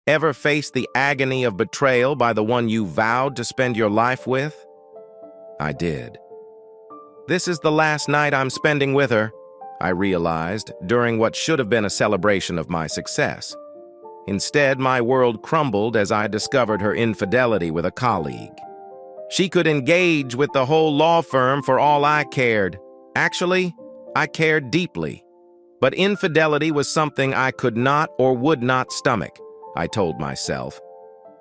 Ever face the agony of betrayal by the one you vowed to spend your life with? I did. This is the last night I'm spending with her, I realized, during what should have been a celebration of my success. Instead, my world crumbled as I discovered her infidelity with a colleague. She could engage with the whole law firm for all I cared. Actually, I cared deeply. But infidelity was something I could not or would not stomach, I told myself.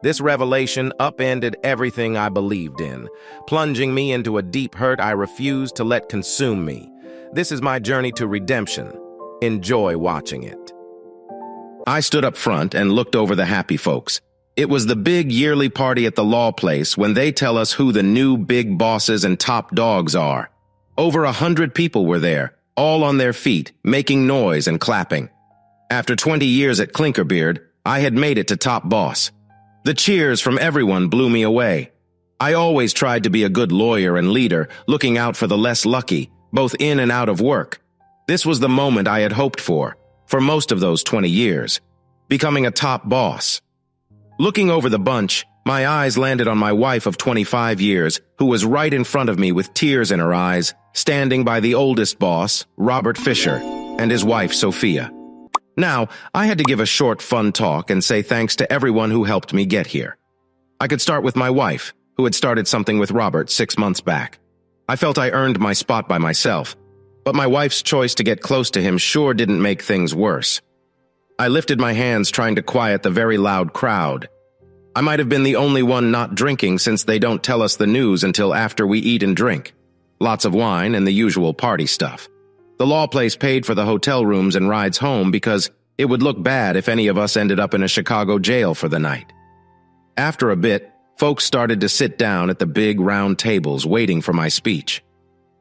This revelation upended everything I believed in, plunging me into a deep hurt I refused to let consume me. This is my journey to redemption. Enjoy watching it. I stood up front and looked over the happy folks. It was the big yearly party at the law place when they tell us who the new big bosses and top dogs are. Over 100 people were there, all on their feet, making noise and clapping. After 20 years at Clinkerbeard, I had made it to top boss. The cheers from everyone blew me away. I always tried to be a good lawyer and leader, looking out for the less lucky, both in and out of work. This was the moment I had hoped for most of those 20 years, becoming a top boss. Looking over the bunch, my eyes landed on my wife of 25 years, who was right in front of me with tears in her eyes, standing by the oldest boss, Robert Fisher, and his wife, Sophia. Now, I had to give a short, fun talk and say thanks to everyone who helped me get here. I could start with my wife, who had started something with Robert 6 months back. I felt I earned my spot by myself, but my wife's choice to get close to him sure didn't make things worse. I lifted my hands trying to quiet the very loud crowd. I might have been the only one not drinking since they don't tell us the news until after we eat and drink. Lots of wine and the usual party stuff. The law place paid for the hotel rooms and rides home because it would look bad if any of us ended up in a Chicago jail for the night. After a bit, folks started to sit down at the big round tables waiting for my speech.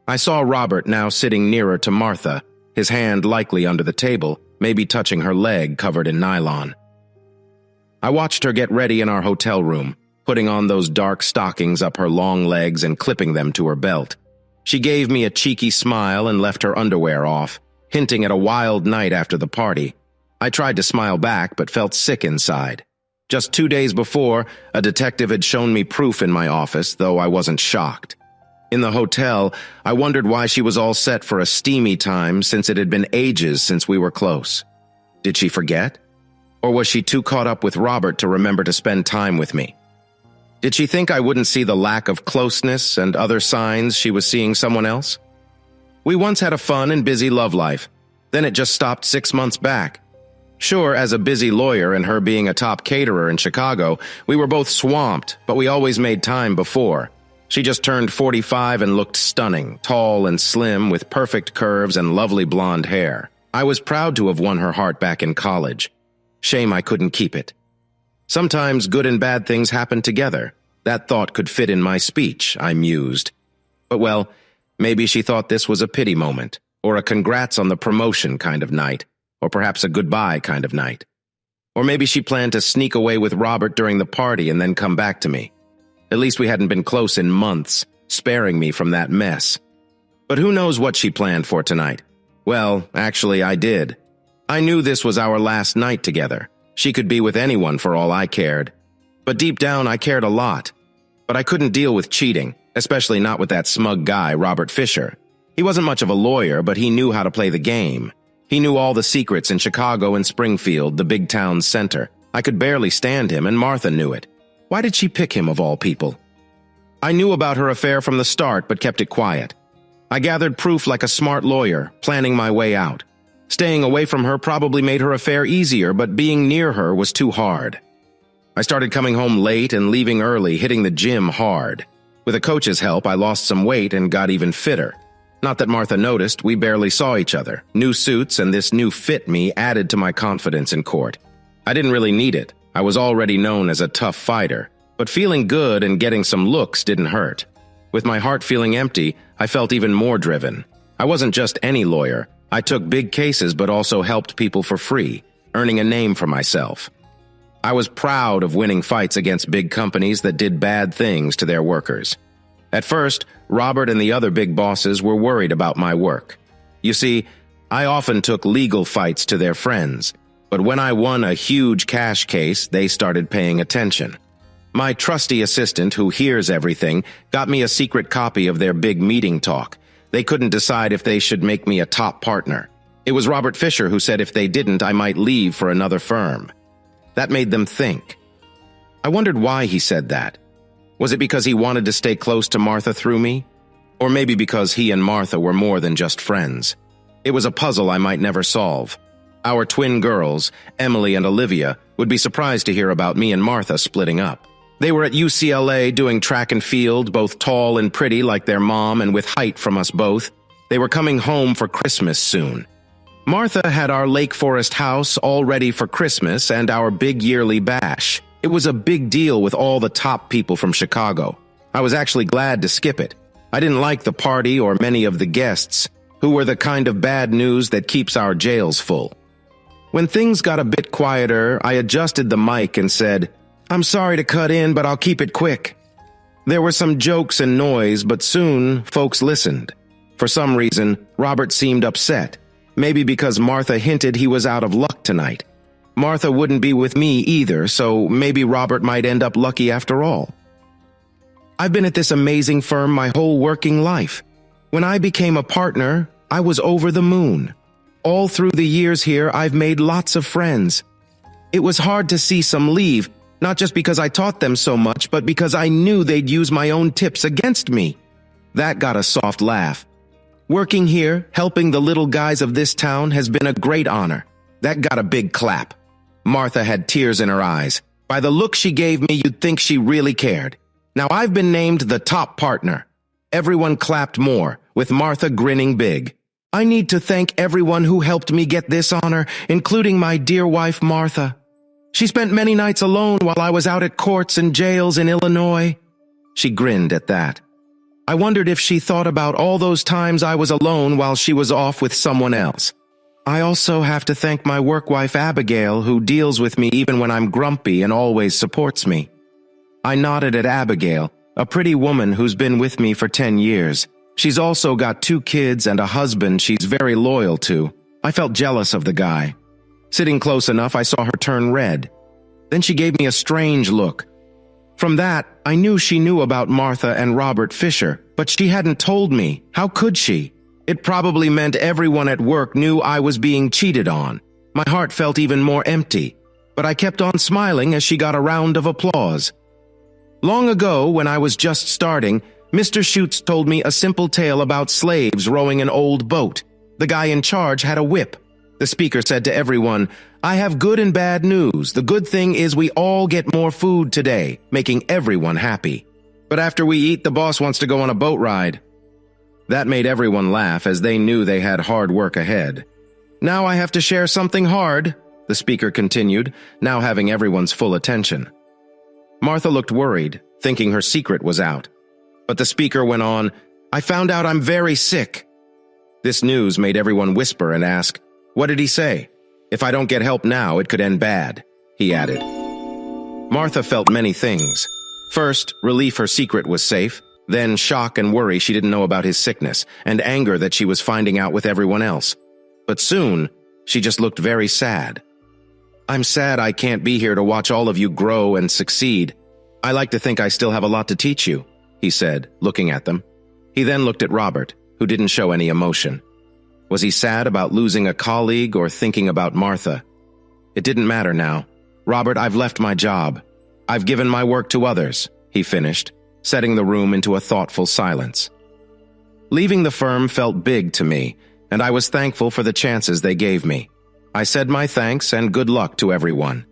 I saw Robert now sitting nearer to Martha, his hand likely under the table, maybe touching her leg covered in nylon. I watched her get ready in our hotel room, putting on those dark stockings up her long legs and clipping them to her belt. She gave me a cheeky smile and left her underwear off, hinting at a wild night after the party. I tried to smile back but felt sick inside. Just 2 days before, a detective had shown me proof in my office, though I wasn't shocked. In the hotel, I wondered why she was all set for a steamy time since it had been ages since we were close. Did she forget? Or was she too caught up with Robert to remember to spend time with me? Did she think I wouldn't see the lack of closeness and other signs she was seeing someone else? We once had a fun and busy love life. Then it just stopped 6 months back. Sure, as a busy lawyer and her being a top caterer in Chicago, we were both swamped, but we always made time before. She just turned 45 and looked stunning, tall and slim with perfect curves and lovely blonde hair. I was proud to have won her heart back in college. Shame I couldn't keep it. Sometimes good and bad things happen together. That thought could fit in my speech, I mused. But well, maybe she thought this was a pity moment, or a congrats on the promotion kind of night, or perhaps a goodbye kind of night. Or maybe she planned to sneak away with Robert during the party and then come back to me. At least we hadn't been close in months, sparing me from that mess. But who knows what she planned for tonight? Well, actually, I did. I knew this was our last night together. She could be with anyone for all I cared. But deep down, I cared a lot. But I couldn't deal with cheating, especially not with that smug guy, Robert Fisher. He wasn't much of a lawyer, but he knew how to play the game. He knew all the secrets in Chicago and Springfield, the big town's center. I could barely stand him, and Martha knew it. Why did she pick him of all people? I knew about her affair from the start, but kept it quiet. I gathered proof like a smart lawyer, planning my way out. Staying away from her probably made her affair easier, but being near her was too hard. I started coming home late and leaving early, hitting the gym hard. With a coach's help, I lost some weight and got even fitter. Not that Martha noticed, we barely saw each other. New suits and this new fit me added to my confidence in court. I didn't really need it. I was already known as a tough fighter. But feeling good and getting some looks didn't hurt. With my heart feeling empty, I felt even more driven. I wasn't just any lawyer. I took big cases but also helped people for free, earning a name for myself. I was proud of winning fights against big companies that did bad things to their workers. At first, Robert and the other big bosses were worried about my work. You see, I often took legal fights to their friends, But when I won a huge cash case, they started paying attention. My trusty assistant, who hears everything, got me a secret copy of their big meeting talk. They couldn't decide if they should make me a top partner. It was Robert Fisher who said if they didn't, I might leave for another firm. That made them think. I wondered why he said that. Was it because he wanted to stay close to Martha through me? Or maybe because he and Martha were more than just friends. It was a puzzle I might never solve. Our twin girls, Emily and Olivia, would be surprised to hear about me and Martha splitting up. They were at UCLA doing track and field, both tall and pretty like their mom and with height from us both. They were coming home for Christmas soon. Martha had our Lake Forest house all ready for Christmas and our big yearly bash. It was a big deal with all the top people from Chicago. I was actually glad to skip it. I didn't like the party or many of the guests, who were the kind of bad news that keeps our jails full. When things got a bit quieter, I adjusted the mic and said, "I'm sorry to cut in, but I'll keep it quick." There were some jokes and noise, but soon folks listened. For some reason, Robert seemed upset. Maybe because Martha hinted he was out of luck tonight. Martha wouldn't be with me either, so maybe Robert might end up lucky after all. I've been at this amazing firm my whole working life. When I became a partner, I was over the moon. All through the years here, I've made lots of friends. It was hard to see some leave, not just because I taught them so much, but because I knew they'd use my own tips against me. That got a soft laugh. Working here, helping the little guys of this town has been a great honor. That got a big clap. Martha had tears in her eyes. By the look she gave me, you'd think she really cared. Now I've been named the top partner. Everyone clapped more, with Martha grinning big. I need to thank everyone who helped me get this honor, including my dear wife, Martha. She spent many nights alone while I was out at courts and jails in Illinois. She grinned at that. I wondered if she thought about all those times I was alone while she was off with someone else. I also have to thank my work wife, Abigail, who deals with me even when I'm grumpy and always supports me. I nodded at Abigail, a pretty woman who's been with me for 10 years. She's also got 2 kids and a husband she's very loyal to. I felt jealous of the guy. Sitting close enough, I saw her turn red. Then she gave me a strange look. From that, I knew she knew about Martha and Robert Fisher, but she hadn't told me. How could she? It probably meant everyone at work knew I was being cheated on. My heart felt even more empty, but I kept on smiling as she got a round of applause. Long ago, when I was just starting, Mr. Schutz told me a simple tale about slaves rowing an old boat. The guy in charge had a whip. The speaker said to everyone, "I have good and bad news. The good thing is we all get more food today," making everyone happy. "But after we eat, the boss wants to go on a boat ride." That made everyone laugh as they knew they had hard work ahead. "Now I have to share something hard," the speaker continued, now having everyone's full attention. Martha looked worried, thinking her secret was out. But the speaker went on, "I found out I'm very sick." This news made everyone whisper and ask, "What did he say? If I don't get help now, it could end bad," he added. Martha felt many things. First, relief her secret was safe, then shock and worry she didn't know about his sickness, and anger that she was finding out with everyone else. But soon, she just looked very sad. "I'm sad I can't be here to watch all of you grow and succeed. I like to think I still have a lot to teach you," he said, looking at them. He then looked at Robert, who didn't show any emotion. Was he sad about losing a colleague or thinking about Martha? It didn't matter now. "Robert, I've left my job. I've given my work to others," he finished, setting the room into a thoughtful silence. Leaving the firm felt big to me, and I was thankful for the chances they gave me. I said my thanks and good luck to everyone.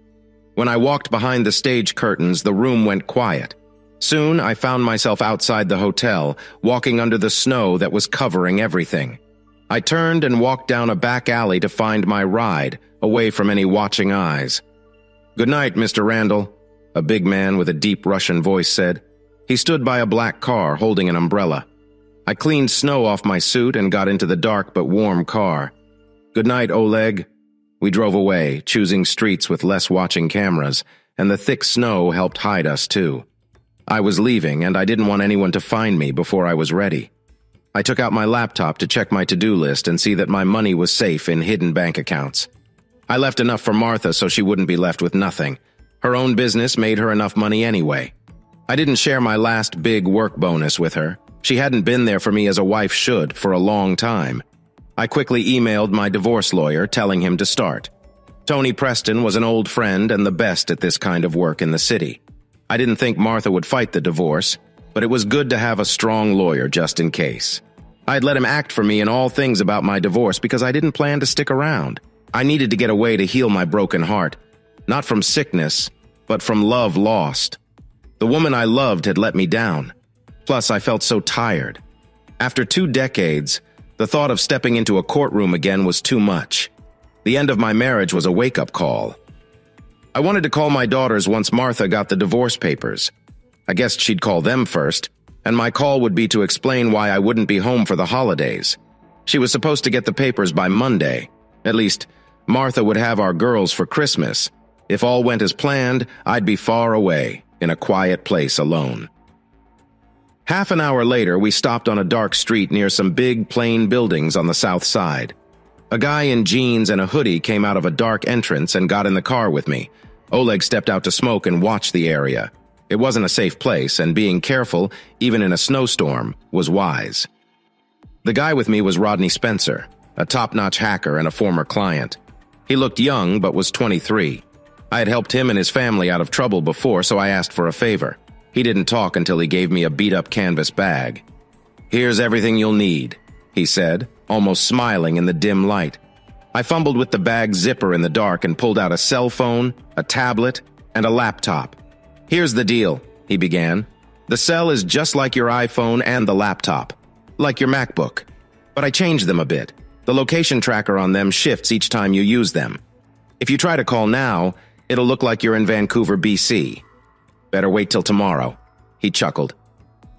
When I walked behind the stage curtains, the room went quiet. Soon, I found myself outside the hotel, walking under the snow that was covering everything. I turned and walked down a back alley to find my ride, away from any watching eyes. "Good night, Mr. Randall," a big man with a deep Russian voice said. He stood by a black car, holding an umbrella. I cleaned snow off my suit and got into the dark but warm car. "Good night, Oleg." We drove away, choosing streets with less watching cameras, and the thick snow helped hide us too. I was leaving, and I didn't want anyone to find me before I was ready. I took out my laptop to check my to-do list and see that my money was safe in hidden bank accounts. I left enough for Martha so she wouldn't be left with nothing. Her own business made her enough money anyway. I didn't share my last big work bonus with her. She hadn't been there for me as a wife should for a long time. I quickly emailed my divorce lawyer telling him to start. Tony Preston was an old friend and the best at this kind of work in the city. I didn't think Martha would fight the divorce, but it was good to have a strong lawyer just in case. I'd let him act for me in all things about my divorce because I didn't plan to stick around. I needed to get away to heal my broken heart, not from sickness, but from love lost. The woman I loved had let me down. Plus, I felt so tired. After 2 decades, the thought of stepping into a courtroom again was too much. The end of my marriage was a wake-up call. I wanted to call my daughters once Martha got the divorce papers. I guessed she'd call them first, and my call would be to explain why I wouldn't be home for the holidays. She was supposed to get the papers by Monday. At least, Martha would have our girls for Christmas. If all went as planned, I'd be far away, in a quiet place alone. Half an hour later, we stopped on a dark street near some big, plain buildings on the south side. A guy in jeans and a hoodie came out of a dark entrance and got in the car with me. Oleg stepped out to smoke and watch the area. It wasn't a safe place, and being careful, even in a snowstorm, was wise. The guy with me was Rodney Spencer, a top-notch hacker and a former client. He looked young, but was 23. I had helped him and his family out of trouble before, so I asked for a favor. He didn't talk until he gave me a beat-up canvas bag. "Here's everything you'll need," he said, almost smiling in the dim light. I fumbled with the bag's zipper in the dark and pulled out a cell phone, a tablet, and a laptop. "Here's the deal," he began. "The cell is just like your iPhone and the laptop, like your MacBook. But I changed them a bit. The location tracker on them shifts each time you use them. If you try to call now, it'll look like you're in Vancouver, BC. Better wait till tomorrow." He chuckled.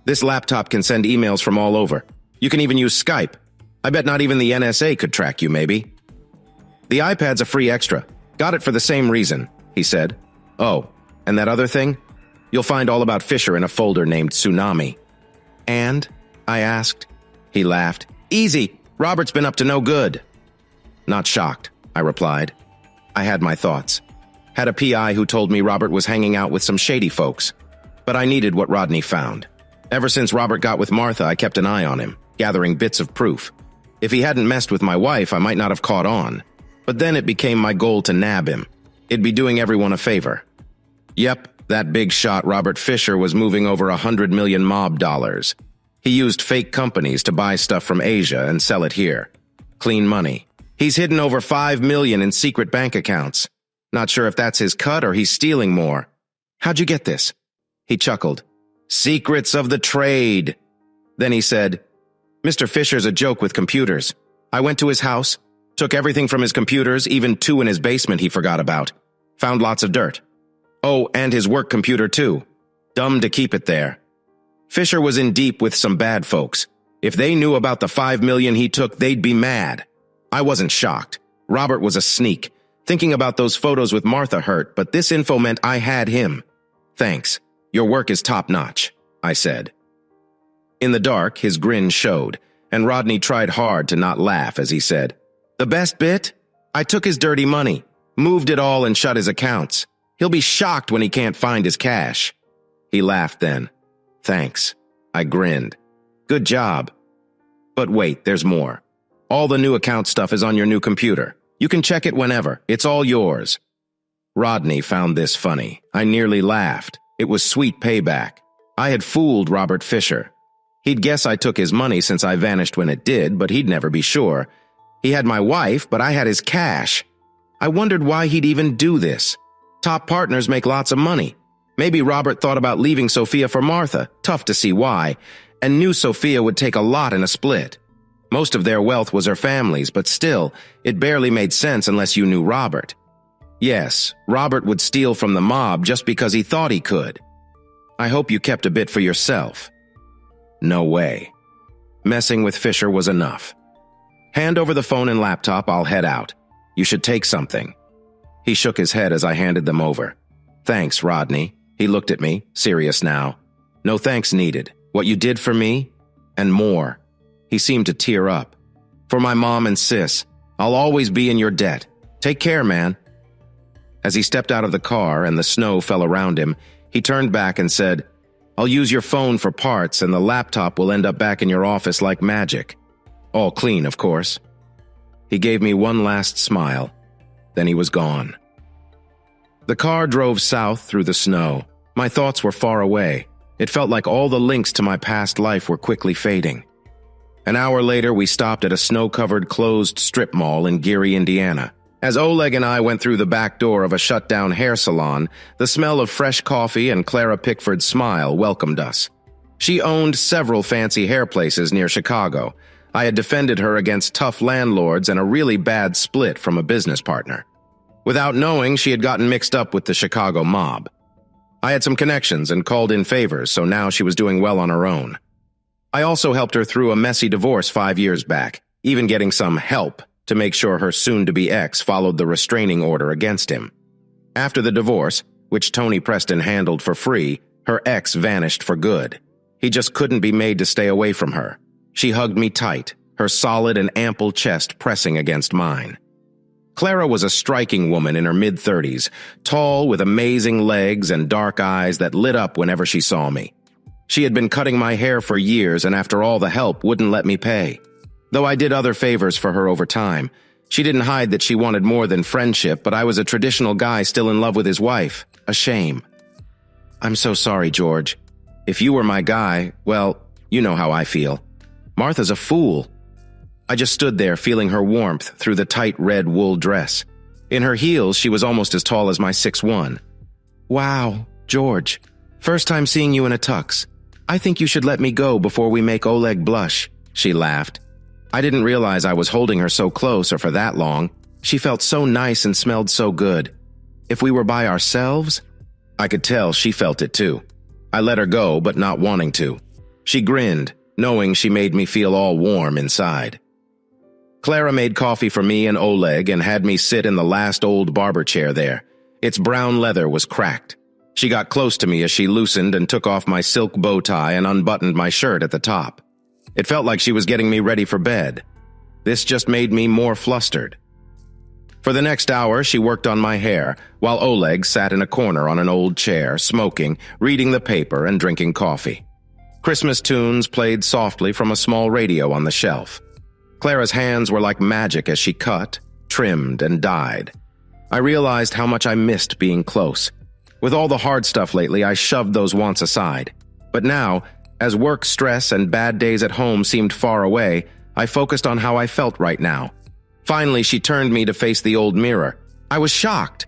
"This laptop can send emails from all over. You can even use Skype. I bet not even the NSA could track you, maybe." "The iPad's a free extra. Got it for the same reason," he said. "Oh, and that other thing? You'll find all about Fisher in a folder named Tsunami." "And?" I asked. He laughed. "Easy. Robert's been up to no good." "Not shocked," I replied. I had my thoughts. Had a PI who told me Robert was hanging out with some shady folks. But I needed what Rodney found. Ever since Robert got with Martha, I kept an eye on him, gathering bits of proof. If he hadn't messed with my wife, I might not have caught on. But then it became my goal to nab him. It'd be doing everyone a favor. Yep, that big shot Robert Fisher was moving over 100 million mob dollars. He used fake companies to buy stuff from Asia and sell it here. Clean money. He's hidden over 5 million in secret bank accounts. Not sure if that's his cut or he's stealing more. "How'd you get this?" He chuckled. "Secrets of the trade." Then he said, "Mr. Fisher's a joke with computers. I went to his house, took everything from his computers, even 2 in his basement he forgot about. Found lots of dirt. Oh, and his work computer too. Dumb to keep it there. Fisher was in deep with some bad folks. If they knew about the 5 million he took, they'd be mad." I wasn't shocked. Robert was a sneak. Thinking about those photos with Martha hurt, but this info meant I had him. "Thanks. Your work is top-notch," I said. In the dark, his grin showed, and Rodney tried hard to not laugh as he said, "The best bit? I took his dirty money, moved it all and shut his accounts. He'll be shocked when he can't find his cash." He laughed then. "Thanks." I grinned. "Good job." But wait, there's more. All the new account stuff is on your new computer. You can check it whenever. It's all yours. Rodney found this funny. I nearly laughed. It was sweet payback. I had fooled Robert Fisher. He'd guess I took his money since I vanished when it did, but he'd never be sure. He had my wife, but I had his cash. I wondered why he'd even do this. Top partners make lots of money. Maybe Robert thought about leaving Sophia for Martha, tough to see why, and knew Sophia would take a lot in a split. Most of their wealth was her family's, but still, it barely made sense unless you knew Robert. Yes, Robert would steal from the mob just because he thought he could. I hope you kept a bit for yourself. No way. Messing with Fisher was enough. Hand over the phone and laptop, I'll head out. You should take something. He shook his head as I handed them over. Thanks, Rodney. He looked at me, serious now. No thanks needed. What you did for me, and more. He seemed to tear up. For my mom and sis, I'll always be in your debt. Take care, man." As he stepped out of the car and the snow fell around him, he turned back and said, "I'll use your phone for parts and the laptop will end up back in your office like magic. All clean, of course." He gave me one last smile. Then he was gone. The car drove south through the snow. My thoughts were far away. It felt like all the links to my past life were quickly fading. An hour later, we stopped at a snow-covered closed strip mall in Geary, Indiana. As Oleg and I went through the back door of a shut-down hair salon, the smell of fresh coffee and Clara Pickford's smile welcomed us. She owned several fancy hair places near Chicago. I had defended her against tough landlords and a really bad split from a business partner. Without knowing, she had gotten mixed up with the Chicago mob. I had some connections and called in favors, so now she was doing well on her own. I also helped her through a messy divorce 5 years back, even getting some help to make sure her soon-to-be ex followed the restraining order against him. After the divorce, which Tony Preston handled for free, her ex vanished for good. He just couldn't be made to stay away from her. She hugged me tight, her solid and ample chest pressing against mine. Clara was a striking woman in her mid-30s, tall with amazing legs and dark eyes that lit up whenever she saw me. She had been cutting my hair for years and after all the help wouldn't let me pay. Though I did other favors for her over time, she didn't hide that she wanted more than friendship, but I was a traditional guy still in love with his wife. A shame. "I'm so sorry, George. If you were my guy, well, you know how I feel. Martha's a fool." I just stood there feeling her warmth through the tight red wool dress. In her heels, she was almost as tall as my 6'1". "Wow, George. First time seeing you in a tux. I think you should let me go before we make Oleg blush," she laughed. I didn't realize I was holding her so close or for that long. She felt so nice and smelled so good. If we were by ourselves? I could tell she felt it too. I let her go, but not wanting to. She grinned, knowing she made me feel all warm inside. Clara made coffee for me and Oleg and had me sit in the last old barber chair there. Its brown leather was cracked. She got close to me as she loosened and took off my silk bow tie and unbuttoned my shirt at the top. It felt like she was getting me ready for bed. This just made me more flustered. For the next hour, she worked on my hair, while Oleg sat in a corner on an old chair, smoking, reading the paper, and drinking coffee. Christmas tunes played softly from a small radio on the shelf. Clara's hands were like magic as she cut, trimmed, and dyed. I realized how much I missed being close. With all the hard stuff lately, I shoved those wants aside. But now, as work stress and bad days at home seemed far away, I focused on how I felt right now. Finally, she turned me to face the old mirror. I was shocked.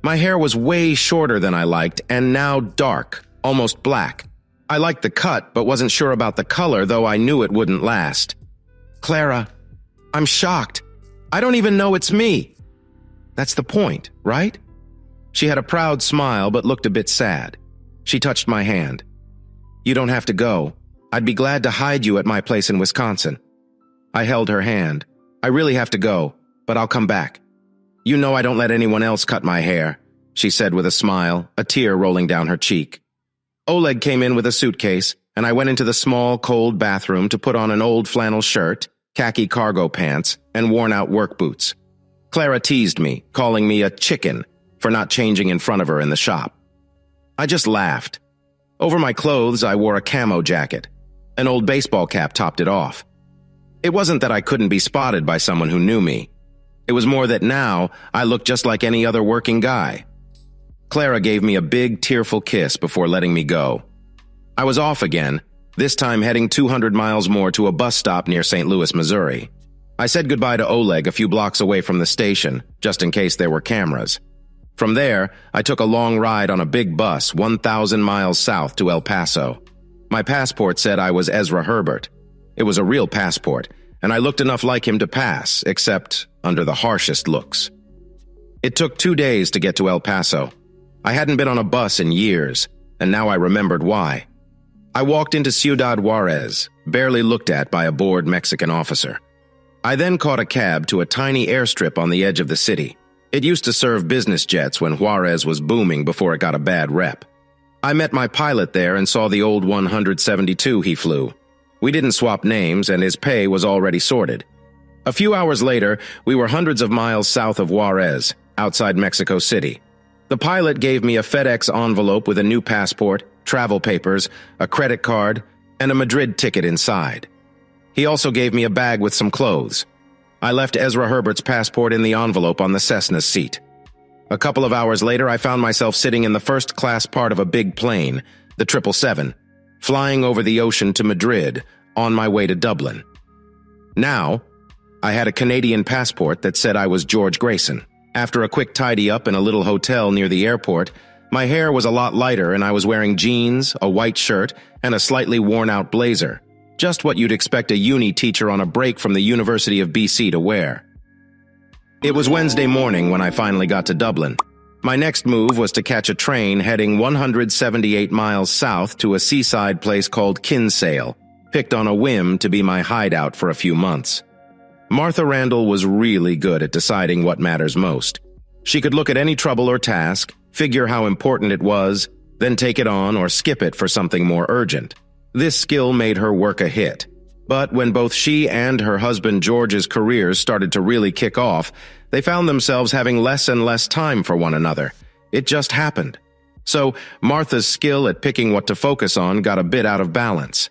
My hair was way shorter than I liked, and now dark, almost black. I liked the cut, but wasn't sure about the color, though I knew it wouldn't last. "Clara, I'm shocked. I don't even know it's me." "That's the point, right?" She had a proud smile, but looked a bit sad. She touched my hand. "You don't have to go. I'd be glad to hide you at my place in Wisconsin." I held her hand. "I really have to go, but I'll come back. You know I don't let anyone else cut my hair," she said with a smile, a tear rolling down her cheek. Oleg came in with a suitcase, and I went into the small, cold bathroom to put on an old flannel shirt, khaki cargo pants, and worn-out work boots. Clara teased me, calling me a chicken for not changing in front of her in the shop. I just laughed. Over my clothes, I wore a camo jacket. An old baseball cap topped it off. It wasn't that I couldn't be spotted by someone who knew me. It was more that now I looked just like any other working guy. Clara gave me a big, tearful kiss before letting me go. I was off again, this time heading 200 miles more to a bus stop near St. Louis, Missouri. I said goodbye to Oleg a few blocks away from the station, just in case there were cameras. From there, I took a long ride on a big bus 1,000 miles south to El Paso. My passport said I was Ezra Herbert. It was a real passport, and I looked enough like him to pass, except under the harshest looks. It took 2 days to get to El Paso. I hadn't been on a bus in years, and now I remembered why. I walked into Ciudad Juarez, barely looked at by a bored Mexican officer. I then caught a cab to a tiny airstrip on the edge of the city. It used to serve business jets when Juarez was booming before it got a bad rep. I met my pilot there and saw the old 172 he flew. We didn't swap names, and his pay was already sorted. A few hours later, we were hundreds of miles south of Juarez, outside Mexico City. The pilot gave me a FedEx envelope with a new passport, travel papers, a credit card, and a Madrid ticket inside. He also gave me a bag with some clothes. I left Ezra Herbert's passport in the envelope on the Cessna's seat. A couple of hours later, I found myself sitting in the first-class part of a big plane, the 777, flying over the ocean to Madrid, on my way to Dublin. Now, I had a Canadian passport that said I was George Grayson. After a quick tidy-up in a little hotel near the airport, my hair was a lot lighter and I was wearing jeans, a white shirt, and a slightly worn-out blazer. Just what you'd expect a uni teacher on a break from the University of BC to wear. It was Wednesday morning when I finally got to Dublin. My next move was to catch a train heading 178 miles south to a seaside place called Kinsale, picked on a whim to be my hideout for a few months. Martha Randall was really good at deciding what matters most. She could look at any trouble or task, figure how important it was, then take it on or skip it for something more urgent. This skill made her work a hit. But when both she and her husband George's careers started to really kick off, they found themselves having less and less time for one another. It just happened. So Martha's skill at picking what to focus on got a bit out of balance.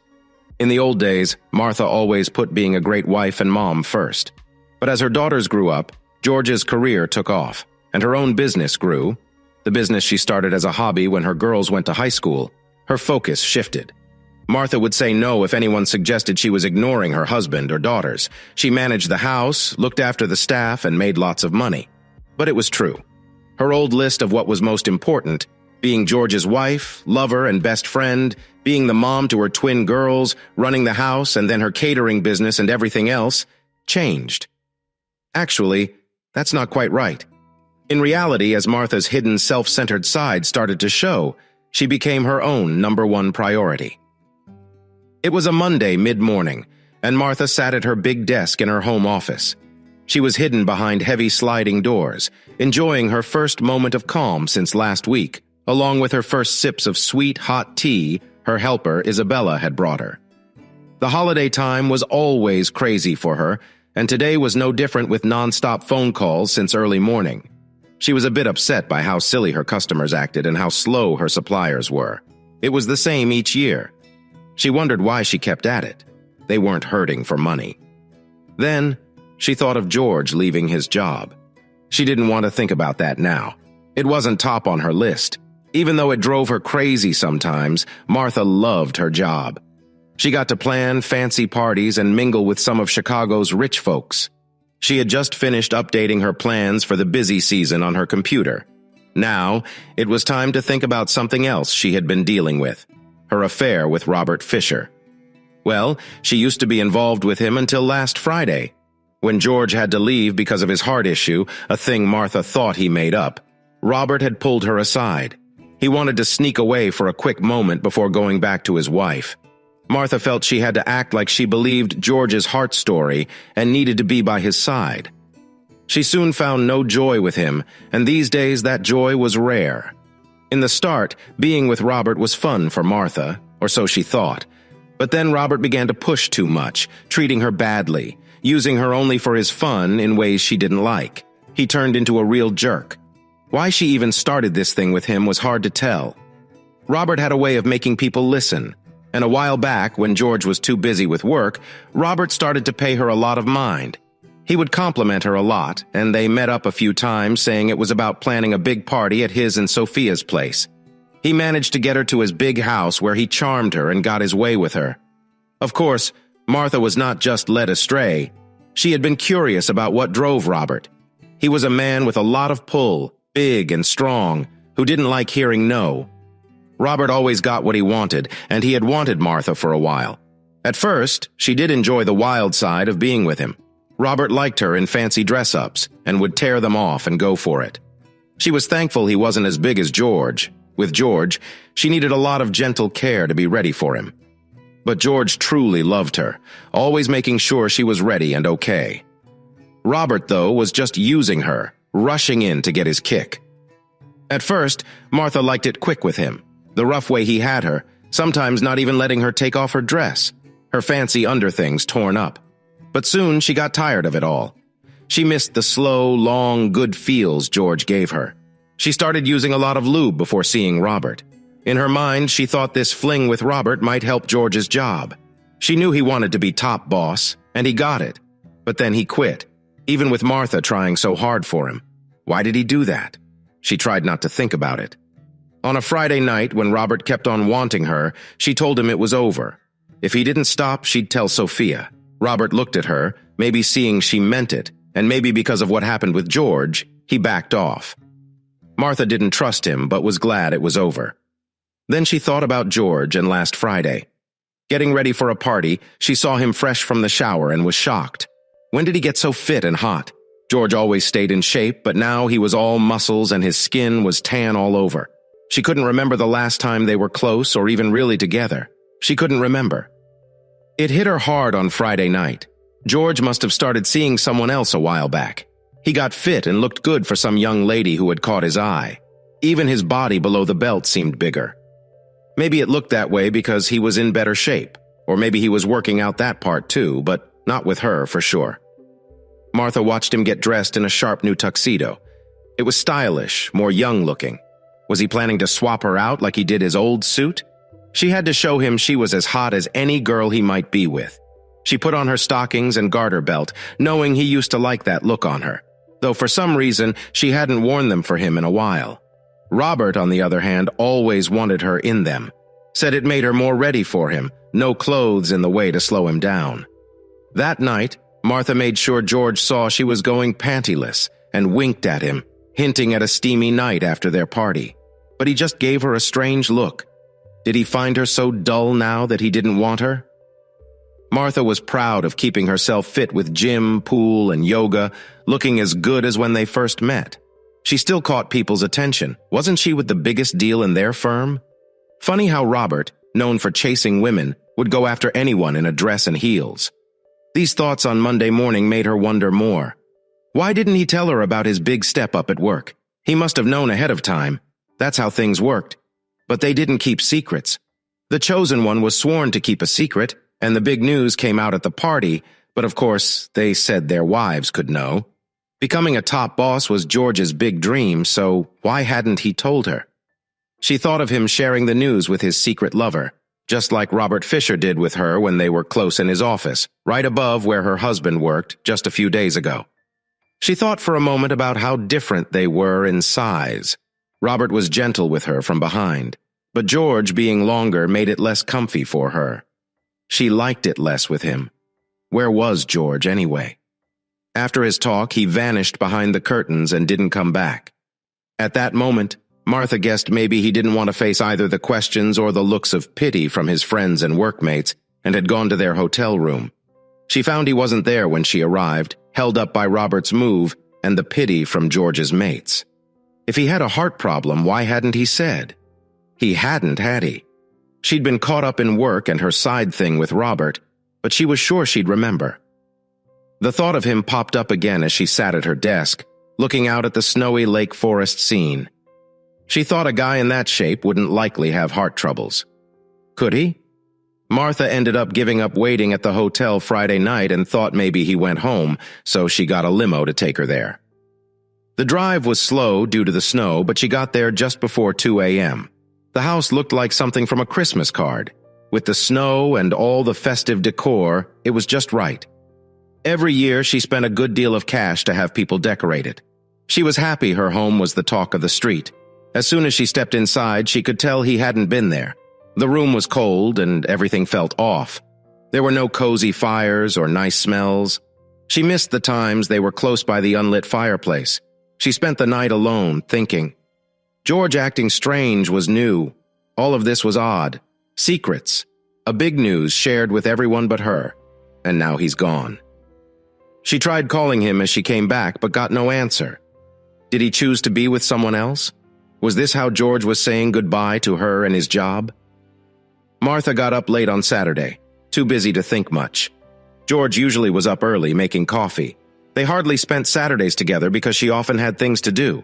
In the old days, Martha always put being a great wife and mom first. But as her daughters grew up, George's career took off, and her own business grew. The business she started as a hobby when her girls went to high school. Her focus shifted. Martha would say no if anyone suggested she was ignoring her husband or daughters. She managed the house, looked after the staff, and made lots of money. But it was true. Her old list of what was most important, being George's wife, lover, and best friend, being the mom to her twin girls, running the house, and then her catering business and everything else, changed. Actually, that's not quite right. In reality, as Martha's hidden self-centered side started to show, she became her own #1 priority. It was a Monday mid-morning, and Martha sat at her big desk in her home office. She was hidden behind heavy sliding doors, enjoying her first moment of calm since last week, along with her first sips of sweet, hot tea her helper Isabella had brought her. The holiday time was always crazy for her, and today was no different with non-stop phone calls since early morning. She was a bit upset by how silly her customers acted and how slow her suppliers were. It was the same each year. She wondered why she kept at it. They weren't hurting for money. Then, she thought of George leaving his job. She didn't want to think about that now. It wasn't top on her list. Even though it drove her crazy sometimes, Martha loved her job. She got to plan fancy parties and mingle with some of Chicago's rich folks. She had just finished updating her plans for the busy season on her computer. Now, it was time to think about something else she had been dealing with, her affair with Robert Fisher. Well, she used to be involved with him until last Friday. When George had to leave because of his heart issue, a thing Martha thought he made up, Robert had pulled her aside. He wanted to sneak away for a quick moment before going back to his wife. Martha felt she had to act like she believed George's heart story and needed to be by his side. She soon found no joy with him, and these days that joy was rare. In the start, being with Robert was fun for Martha, or so she thought. But then Robert began to push too much, treating her badly, using her only for his fun in ways she didn't like. He turned into a real jerk. Why she even started this thing with him was hard to tell. Robert had a way of making people listen, and a while back, when George was too busy with work, Robert started to pay her a lot of mind. He would compliment her a lot, and they met up a few times saying it was about planning a big party at his and Sophia's place. He managed to get her to his big house where he charmed her and got his way with her. Of course, Martha was not just led astray. She had been curious about what drove Robert. He was a man with a lot of pull, big and strong, who didn't like hearing no. Robert always got what he wanted, and he had wanted Martha for a while. At first, she did enjoy the wild side of being with him. Robert liked her in fancy dress-ups and would tear them off and go for it. She was thankful he wasn't as big as George. With George, she needed a lot of gentle care to be ready for him. But George truly loved her, always making sure she was ready and okay. Robert, though, was just using her, rushing in to get his kick. At first, Martha liked it quick with him, the rough way he had her, sometimes not even letting her take off her dress, her fancy underthings torn up. But soon she got tired of it all. She missed the slow, long, good feels George gave her. She started using a lot of lube before seeing Robert. In her mind, she thought this fling with Robert might help George's job. She knew he wanted to be top boss, and he got it. But then he quit, even with Martha trying so hard for him. Why did he do that? She tried not to think about it. On a Friday night, when Robert kept on wanting her, she told him it was over. If he didn't stop, she'd tell Sophia. Robert looked at her, maybe seeing she meant it, and maybe because of what happened with George, he backed off. Martha didn't trust him, but was glad it was over. Then she thought about George and last Friday. Getting ready for a party, she saw him fresh from the shower and was shocked. When did he get so fit and hot? George always stayed in shape, but now he was all muscles and his skin was tan all over. She couldn't remember the last time they were close or even really together. She couldn't remember. It hit her hard on Friday night. George must have started seeing someone else a while back. He got fit and looked good for some young lady who had caught his eye. Even his body below the belt seemed bigger. Maybe it looked that way because he was in better shape, or maybe he was working out that part too, but not with her for sure. Martha watched him get dressed in a sharp new tuxedo. It was stylish, more young-looking. Was he planning to swap her out like he did his old suit? She had to show him she was as hot as any girl he might be with. She put on her stockings and garter belt, knowing he used to like that look on her, though for some reason she hadn't worn them for him in a while. Robert, on the other hand, always wanted her in them. Said it made her more ready for him, no clothes in the way to slow him down. That night, Martha made sure George saw she was going pantyless and winked at him, hinting at a steamy night after their party. But he just gave her a strange look. Did he find her so dull now that he didn't want her? Martha was proud of keeping herself fit with gym, pool, and yoga, looking as good as when they first met. She still caught people's attention. Wasn't she with the biggest deal in their firm? Funny how Robert, known for chasing women, would go after anyone in a dress and heels. These thoughts on Monday morning made her wonder more. Why didn't he tell her about his big step up at work? He must have known ahead of time. That's how things worked. But they didn't keep secrets. The chosen one was sworn to keep a secret, and the big news came out at the party, but of course, they said their wives could know. Becoming a top boss was George's big dream, so why hadn't he told her? She thought of him sharing the news with his secret lover, just like Robert Fisher did with her when they were close in his office, right above where her husband worked just a few days ago. She thought for a moment about how different they were in size. Robert was gentle with her from behind, but George, being longer, made it less comfy for her. She liked it less with him. Where was George anyway? After his talk, he vanished behind the curtains and didn't come back. At that moment, Martha guessed maybe he didn't want to face either the questions or the looks of pity from his friends and workmates and had gone to their hotel room. She found he wasn't there when she arrived, held up by Robert's move and the pity from George's mates. If he had a heart problem, why hadn't he said? He hadn't, had he? She'd been caught up in work and her side thing with Robert, but she was sure she'd remember. The thought of him popped up again as she sat at her desk, looking out at the snowy Lake Forest scene. She thought a guy in that shape wouldn't likely have heart troubles. Could he? Martha ended up giving up waiting at the hotel Friday night and thought maybe he went home, so she got a limo to take her there. The drive was slow due to the snow, but she got there just before 2 a.m. The house looked like something from a Christmas card. With the snow and all the festive decor, it was just right. Every year, she spent a good deal of cash to have people decorate it. She was happy her home was the talk of the street. As soon as she stepped inside, she could tell he hadn't been there. The room was cold and everything felt off. There were no cozy fires or nice smells. She missed the times they were close by the unlit fireplace. She spent the night alone, thinking. George acting strange was new. All of this was odd. Secrets. A big news shared with everyone but her. And now he's gone. She tried calling him as she came back, but got no answer. Did he choose to be with someone else? Was this how George was saying goodbye to her and his job? Martha got up late on Saturday, too busy to think much. George usually was up early making coffee. They hardly spent Saturdays together because she often had things to do.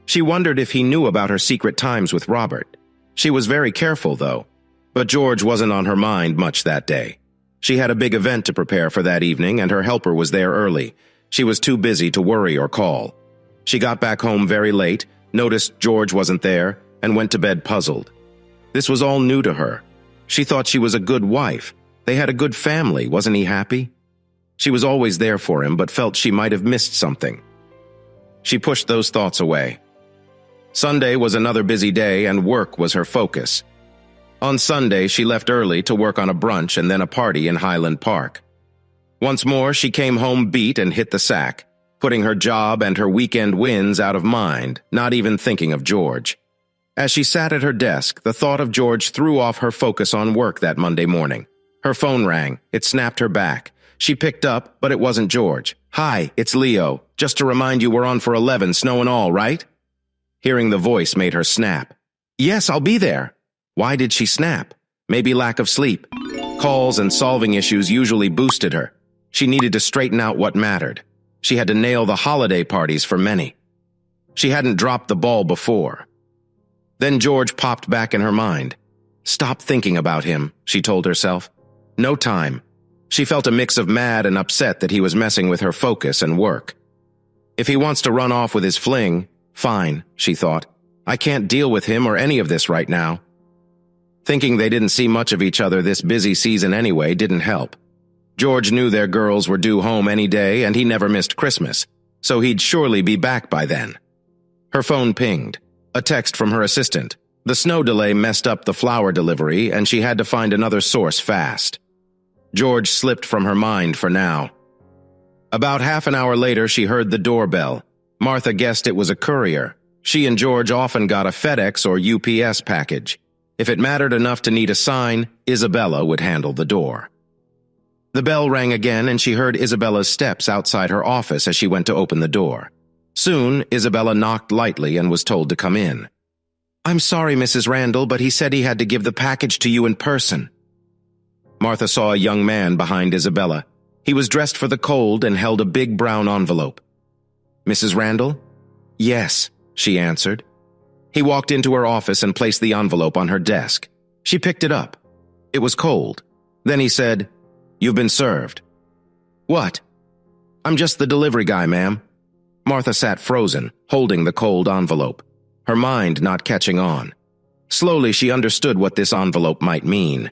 She wondered if he knew about her secret times with Robert. She was very careful, though. But George wasn't on her mind much that day. She had a big event to prepare for that evening, and her helper was there early. She was too busy to worry or call. She got back home very late, noticed George wasn't there, and went to bed puzzled. This was all new to her. She thought she was a good wife. They had a good family, wasn't he happy? She was always there for him, but felt she might have missed something. She pushed those thoughts away. Sunday was another busy day, and work was her focus. On Sunday, she left early to work on a brunch and then a party in Highland Park. Once more, she came home beat and hit the sack, putting her job and her weekend wins out of mind, not even thinking of George. As she sat at her desk, the thought of George threw off her focus on work that Monday morning. Her phone rang. It snapped her back. She picked up, but it wasn't George. "Hi, it's Leo. Just to remind you we're on for 11, snow and all, right?" Hearing the voice made her snap. "Yes, I'll be there." Why did she snap? Maybe lack of sleep. Calls and solving issues usually boosted her. She needed to straighten out what mattered. She had to nail the holiday parties for many. She hadn't dropped the ball before. Then George popped back in her mind. Stop thinking about him, she told herself. No time. She felt a mix of mad and upset that he was messing with her focus and work. If he wants to run off with his fling, fine, she thought. I can't deal with him or any of this right now. Thinking they didn't see much of each other this busy season anyway didn't help. George knew their girls were due home any day and he never missed Christmas, so he'd surely be back by then. Her phone pinged. A text from her assistant. The snow delay messed up the flower delivery and she had to find another source fast. George slipped from her mind for now. About half an hour later, she heard the doorbell. Martha guessed it was a courier. She and George often got a FedEx or UPS package. If it mattered enough to need a sign, Isabella would handle the door. The bell rang again and she heard Isabella's steps outside her office as she went to open the door. Soon, Isabella knocked lightly and was told to come in. I'm sorry, Mrs. Randall, but he said he had to give the package to you in person. Martha saw a young man behind Isabella. He was dressed for the cold and held a big brown envelope. Mrs. Randall? Yes, she answered. He walked into her office and placed the envelope on her desk. She picked it up. It was cold. Then he said, You've been served. What? I'm just the delivery guy, ma'am. Martha sat frozen, holding the cold envelope, her mind not catching on. Slowly, she understood what this envelope might mean.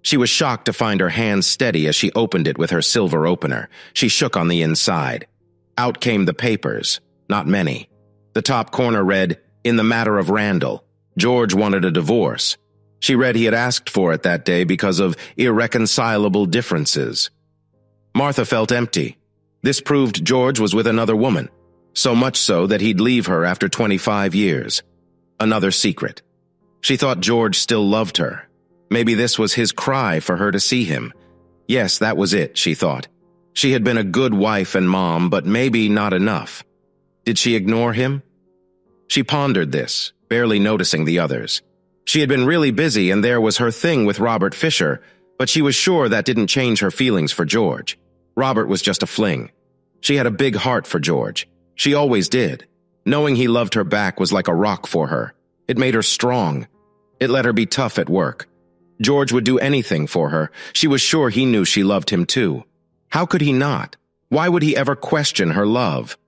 She was shocked to find her hand steady as she opened it with her silver opener. She shook on the inside. Out came the papers. Not many. The top corner read, In the matter of Randall, George wanted a divorce. She read he had asked for it that day because of irreconcilable differences. Martha felt empty. This proved George was with another woman. So much so that he'd leave her after 25 years. Another secret. She thought George still loved her. Maybe this was his cry for her to see him. Yes, that was it, she thought. She had been a good wife and mom, but maybe not enough. Did she ignore him? She pondered this, barely noticing the others. She had been really busy and there was her thing with Robert Fisher, but she was sure that didn't change her feelings for George. Robert was just a fling. She had a big heart for George. She always did. Knowing he loved her back was like a rock for her. It made her strong. It let her be tough at work. George would do anything for her. She was sure he knew she loved him too. How could he not? Why would he ever question her love?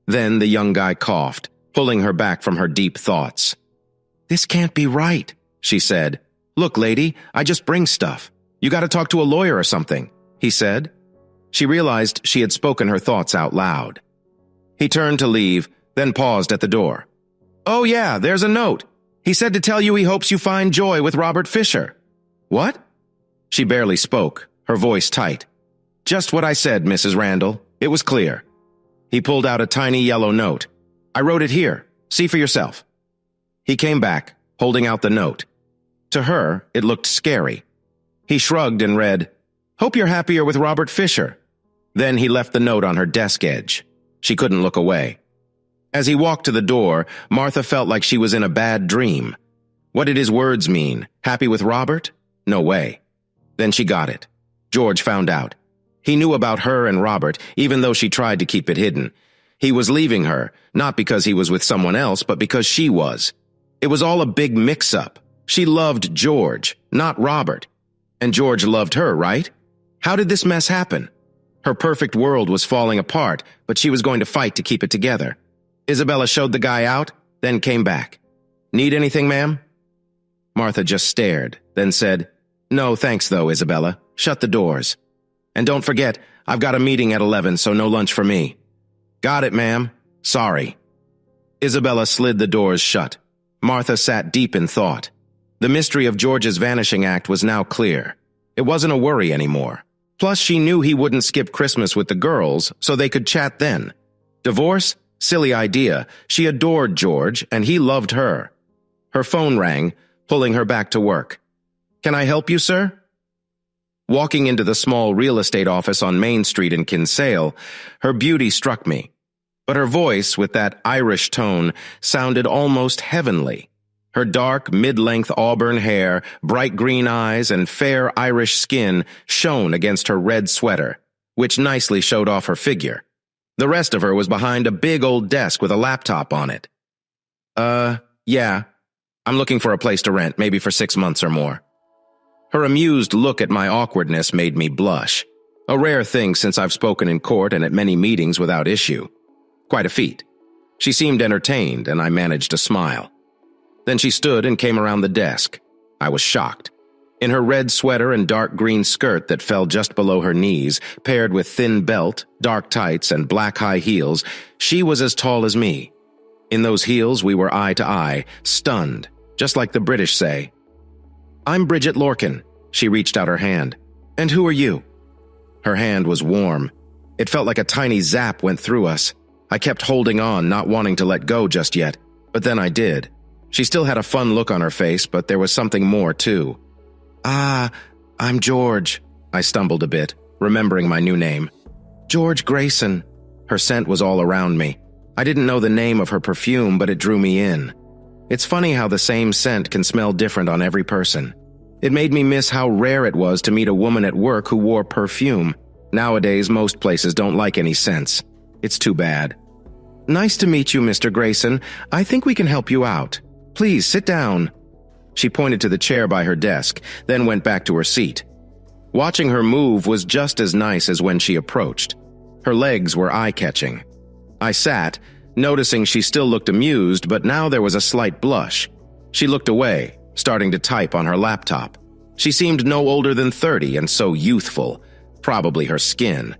Then the young guy coughed, pulling her back from her deep thoughts. This can't be right, she said. Look, lady, I just bring stuff. You got to talk to a lawyer or something, he said. She realized she had spoken her thoughts out loud. He turned to leave, then paused at the door. Oh yeah, there's a note. He said to tell you he hopes you find joy with Robert Fisher. What? She barely spoke, her voice tight. Just what I said, Mrs. Randall. It was clear. He pulled out a tiny yellow note. I wrote it here. See for yourself. He came back, holding out the note. To her, it looked scary. He shrugged and read, Hope you're happier with Robert Fisher. Then he left the note on her desk edge. She couldn't look away. As he walked to the door, Martha felt like she was in a bad dream. What did his words mean? Happy with Robert? No way. Then she got it. George found out. He knew about her and Robert, even though she tried to keep it hidden. He was leaving her, not because he was with someone else, but because she was. It was all a big mix-up. She loved George, not Robert. And George loved her, right? How did this mess happen? Her perfect world was falling apart, but she was going to fight to keep it together. Isabella showed the guy out, then came back. Need anything, ma'am? Martha just stared, then said, No, thanks though, Isabella. Shut the doors. And don't forget, I've got a meeting at 11, so no lunch for me. Got it, ma'am. Sorry. Isabella slid the doors shut. Martha sat deep in thought. The mystery of George's vanishing act was now clear. It wasn't a worry anymore. Plus, she knew he wouldn't skip Christmas with the girls, so they could chat then. Divorce? Silly idea. She adored George, and he loved her. Her phone rang, pulling her back to work. Can I help you, sir? Walking into the small real estate office on Main Street in Kinsale, her beauty struck me. But her voice, with that Irish tone, sounded almost heavenly. Her dark, mid-length auburn hair, bright green eyes, and fair Irish skin shone against her red sweater, which nicely showed off her figure. The rest of her was behind a big old desk with a laptop on it. Yeah. I'm looking for a place to rent, maybe for 6 months or more. Her amused look at my awkwardness made me blush. A rare thing since I've spoken in court and at many meetings without issue. Quite a feat. She seemed entertained, and I managed to smile. Then she stood and came around the desk. I was shocked. In her red sweater and dark green skirt that fell just below her knees, paired with thin belt, dark tights, and black high heels, she was as tall as me. In those heels, we were eye to eye, stunned, just like the British say. I'm Bridget Lorcan. She reached out her hand. And who are you? Her hand was warm. It felt like a tiny zap went through us. I kept holding on, not wanting to let go just yet, but then I did. She still had a fun look on her face, but there was something more, too. I'm George. I stumbled a bit, remembering my new name. George Grayson. Her scent was all around me. I didn't know the name of her perfume, but it drew me in. It's funny how the same scent can smell different on every person. It made me miss how rare it was to meet a woman at work who wore perfume. Nowadays, most places don't like any scents. It's too bad. Nice to meet you, Mr. Grayson. I think we can help you out. Please, sit down. She pointed to the chair by her desk, then went back to her seat. Watching her move was just as nice as when she approached. Her legs were eye-catching. I sat, noticing she still looked amused, but now there was a slight blush. She looked away, starting to type on her laptop. She seemed no older than 30 and so youthful, probably her skin.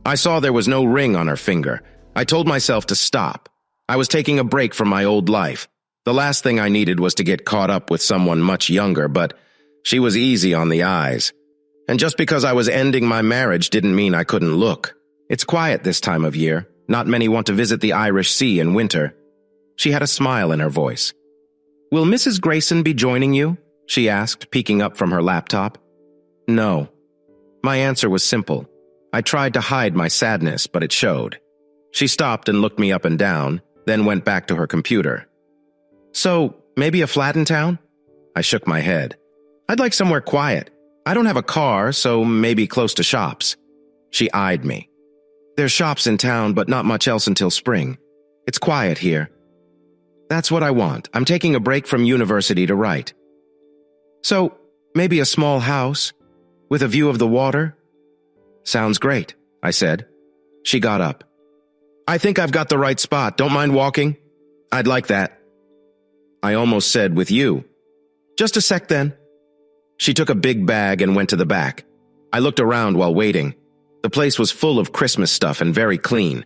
I saw there was no ring on her finger. I told myself to stop. I was taking a break from my old life. The last thing I needed was to get caught up with someone much younger, but she was easy on the eyes. And just because I was ending my marriage didn't mean I couldn't look. It's quiet this time of year. Not many want to visit the Irish Sea in winter. She had a smile in her voice. Will Mrs. Grayson be joining you? She asked, peeking up from her laptop. No. My answer was simple. I tried to hide my sadness, but it showed. She stopped and looked me up and down, then went back to her computer. So, maybe a flat in town? I shook my head. I'd like somewhere quiet. I don't have a car, so maybe close to shops. She eyed me. There's shops in town, but not much else until spring. It's quiet here. That's what I want. I'm taking a break from university to write. So, maybe a small house, with a view of the water? Sounds great, I said. She got up. I think I've got the right spot. Don't mind walking? I'd like that. I almost said with you. Just a sec then. She took a big bag and went to the back. I looked around while waiting. The place was full of Christmas stuff and very clean.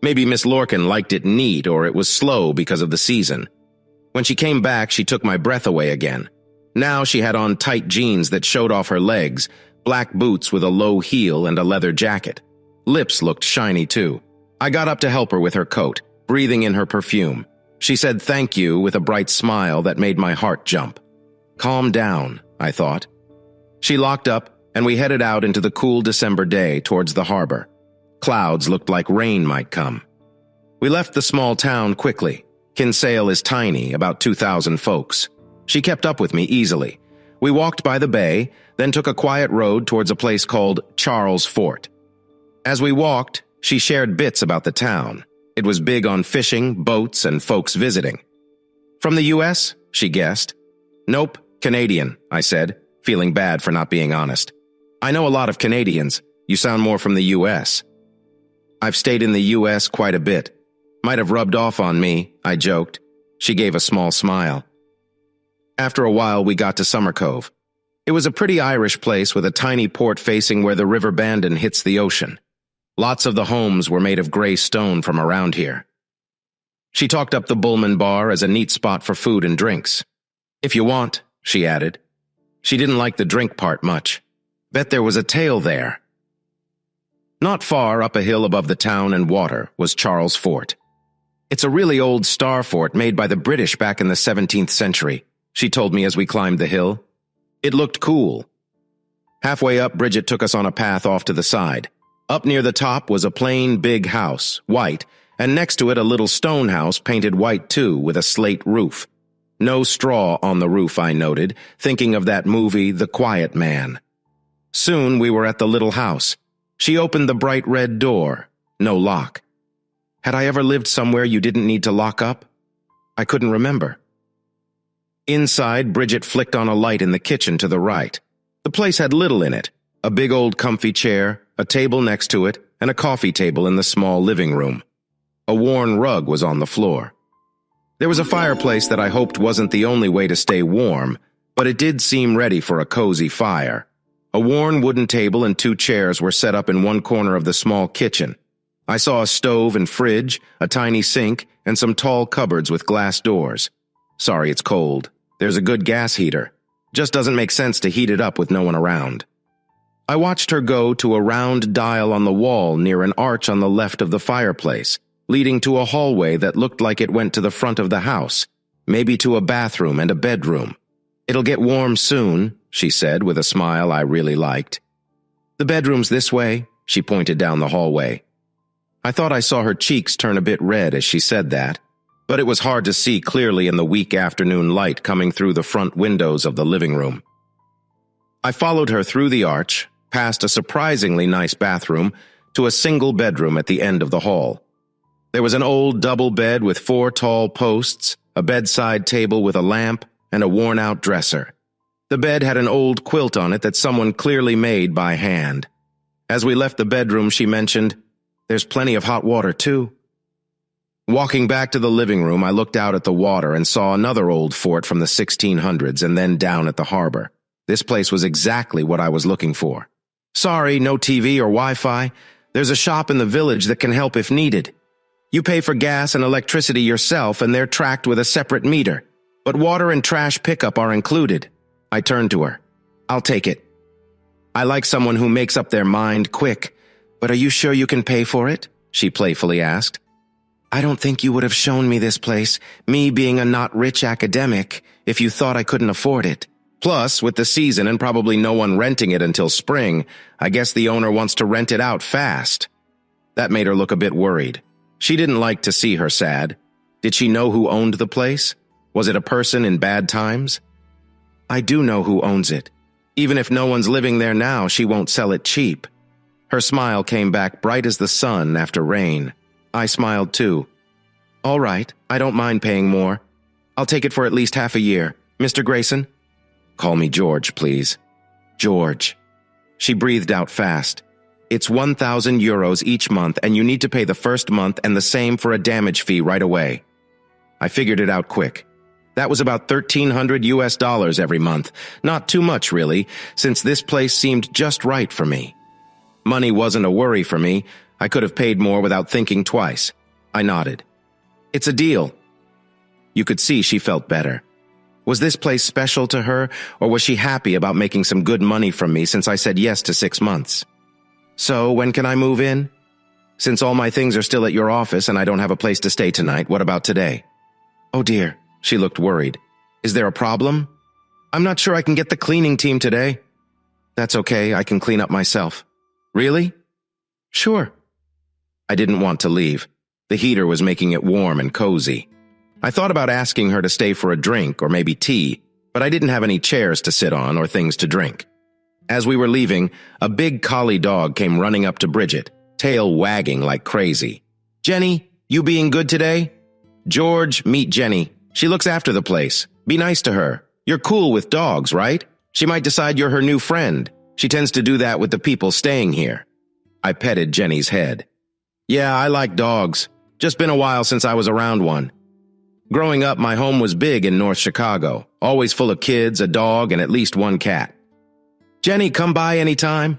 Maybe Miss Lorcan liked it neat or it was slow because of the season. When she came back, she took my breath away again. Now she had on tight jeans that showed off her legs, black boots with a low heel and a leather jacket. Lips looked shiny too. I got up to help her with her coat, breathing in her perfume. She said thank you with a bright smile that made my heart jump. Calm down, I thought. She locked up, and we headed out into the cool December day towards the harbor. Clouds looked like rain might come. We left the small town quickly. Kinsale is tiny, about 2,000 folks. She kept up with me easily. We walked by the bay, then took a quiet road towards a place called Charles Fort. As we walked, she shared bits about the town. It was big on fishing, boats, and folks visiting. From the U.S., she guessed. Nope, Canadian, I said, feeling bad for not being honest. I know a lot of Canadians. You sound more from the U.S. I've stayed in the U.S. quite a bit. Might have rubbed off on me, I joked. She gave a small smile. After a while, we got to Summer Cove. It was a pretty Irish place with a tiny port facing where the River Bandon hits the ocean. Lots of the homes were made of gray stone from around here. She talked up the Bullman Bar as a neat spot for food and drinks. If you want, she added. She didn't like the drink part much. Bet there was a tale there. Not far up a hill above the town and water was Charles Fort. It's a really old star fort made by the British back in the 17th century, she told me as we climbed the hill. It looked cool. Halfway up, Bridget took us on a path off to the side. Up near the top was a plain, big house, white, and next to it a little stone house painted white too, with a slate roof. No straw on the roof, I noted, thinking of that movie, The Quiet Man. Soon we were at the little house. She opened the bright red door. No lock. Had I ever lived somewhere you didn't need to lock up? I couldn't remember. Inside, Bridget flicked on a light in the kitchen to the right. The place had little in it. A big old comfy chair, a table next to it, and a coffee table in the small living room. A worn rug was on the floor. There was a fireplace that I hoped wasn't the only way to stay warm, but it did seem ready for a cozy fire. A worn wooden table and 2 chairs were set up in one corner of the small kitchen. I saw a stove and fridge, a tiny sink, and some tall cupboards with glass doors. Sorry, it's cold. There's a good gas heater. Just doesn't make sense to heat it up with no one around. I watched her go to a round dial on the wall near an arch on the left of the fireplace, leading to a hallway that looked like it went to the front of the house, maybe to a bathroom and a bedroom. It'll get warm soon, she said with a smile I really liked. The bedroom's this way, she pointed down the hallway. I thought I saw her cheeks turn a bit red as she said that, but it was hard to see clearly in the weak afternoon light coming through the front windows of the living room. I followed her through the arch, past a surprisingly nice bathroom, to a single bedroom at the end of the hall. There was an old double bed with 4 tall posts, a bedside table with a lamp, and a worn-out dresser. The bed had an old quilt on it that someone clearly made by hand. As we left the bedroom, she mentioned, "There's plenty of hot water, too." Walking back to the living room, I looked out at the water and saw another old fort from the 1600s and then down at the harbor. This place was exactly what I was looking for. "Sorry, no TV or Wi-Fi. There's a shop in the village that can help if needed. You pay for gas and electricity yourself, and they're tracked with a separate meter. But water and trash pickup are included." I turned to her. "I'll take it." "I like someone who makes up their mind quick. But are you sure you can pay for it?" she playfully asked. "I don't think you would have shown me this place, me being a not-rich academic, if you thought I couldn't afford it. Plus, with the season and probably no one renting it until spring, I guess the owner wants to rent it out fast." That made her look a bit worried. She didn't like to see her sad. Did she know who owned the place? Was it a person in bad times? "I do know who owns it. Even if no one's living there now, she won't sell it cheap." Her smile came back bright as the sun after rain. I smiled too. "All right, I don't mind paying more. I'll take it for at least half a year. Mr. Grayson?" "Call me George, please." "George." She breathed out fast. "It's 1,000 euros each month, and you need to pay the first month and the same for a damage fee right away." I figured it out quick. That was about $1,300 every month. Not too much, really, since this place seemed just right for me. Money wasn't a worry for me. I could have paid more without thinking twice. I nodded. "It's a deal." You could see she felt better. Was this place special to her, or was she happy about making some good money from me since I said yes to 6 months? "So, when can I move in?" "Since all my things are still at your office and I don't have a place to stay tonight, what about today?" "Oh dear," she looked worried. "Is there a problem?" "I'm not sure I can get the cleaning team today." "That's okay, I can clean up myself." "Really?" "Sure." I didn't want to leave. The heater was making it warm and cozy. I thought about asking her to stay for a drink or maybe tea, but I didn't have any chairs to sit on or things to drink. As we were leaving, a big collie dog came running up to Bridget, tail wagging like crazy. "Jenny, you being good today?" "George, meet Jenny. She looks after the place. Be nice to her. You're cool with dogs, right? She might decide you're her new friend. She tends to do that with the people staying here. I petted Jenny's head. Yeah, I like dogs. Just been a while since I was around one. Growing up, my home was big in North Chicago, always full of kids, a dog, and at least one cat. Jenny, come by anytime?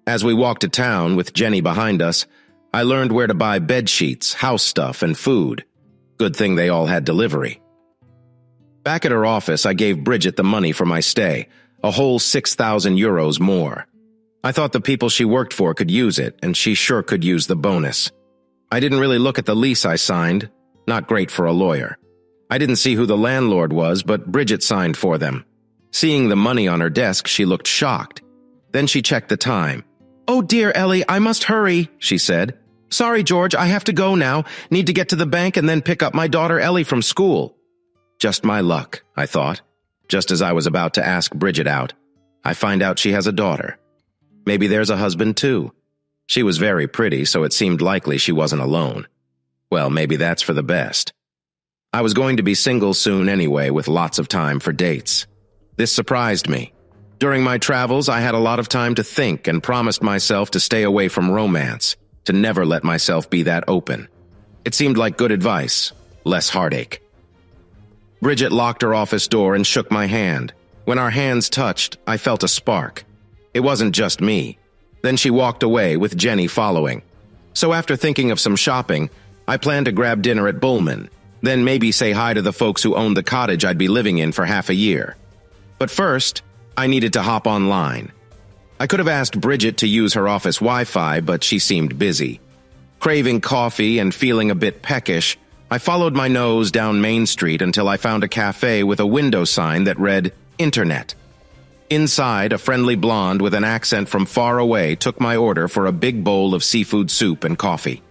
As we walked to town with Jenny behind us, I learned where to buy bed sheets, house stuff, and food. Good thing they all had delivery. Back at her office, I gave Bridget the money for my stay, a whole 6,000 euros more. I thought the people she worked for could use it, and she sure could use the bonus. I didn't really look at the lease I signed. Not great for a lawyer. I didn't see who the landlord was, but Bridget signed for them. Seeing the money on her desk, she looked shocked. Then she checked the time. "Oh dear, Ellie, I must hurry," she said. "Sorry, George, I have to go now. Need to get to the bank and then pick up my daughter Ellie from school." Just my luck, I thought. Just as I was about to ask Bridget out, I find out she has a daughter. Maybe there's a husband too. She was very pretty, so it seemed likely she wasn't alone. Well, maybe that's for the best. I was going to be single soon anyway, with lots of time for dates. This surprised me. During my travels, I had a lot of time to think and promised myself to stay away from romance, to never let myself be that open. It seemed like good advice, less heartache. Bridget locked her office door and shook my hand. When our hands touched, I felt a spark. It wasn't just me. Then she walked away, with Jenny following. So after thinking of some shopping, I planned to grab dinner at Bullman, then maybe say hi to the folks who owned the cottage I'd be living in for half a year. But first, I needed to hop online. I could have asked Bridget to use her office Wi-Fi, but she seemed busy. Craving coffee and feeling a bit peckish, I followed my nose down Main Street until I found a cafe with a window sign that read, Internet. Inside, a friendly blonde with an accent from far away took my order for a big bowl of seafood soup and coffee.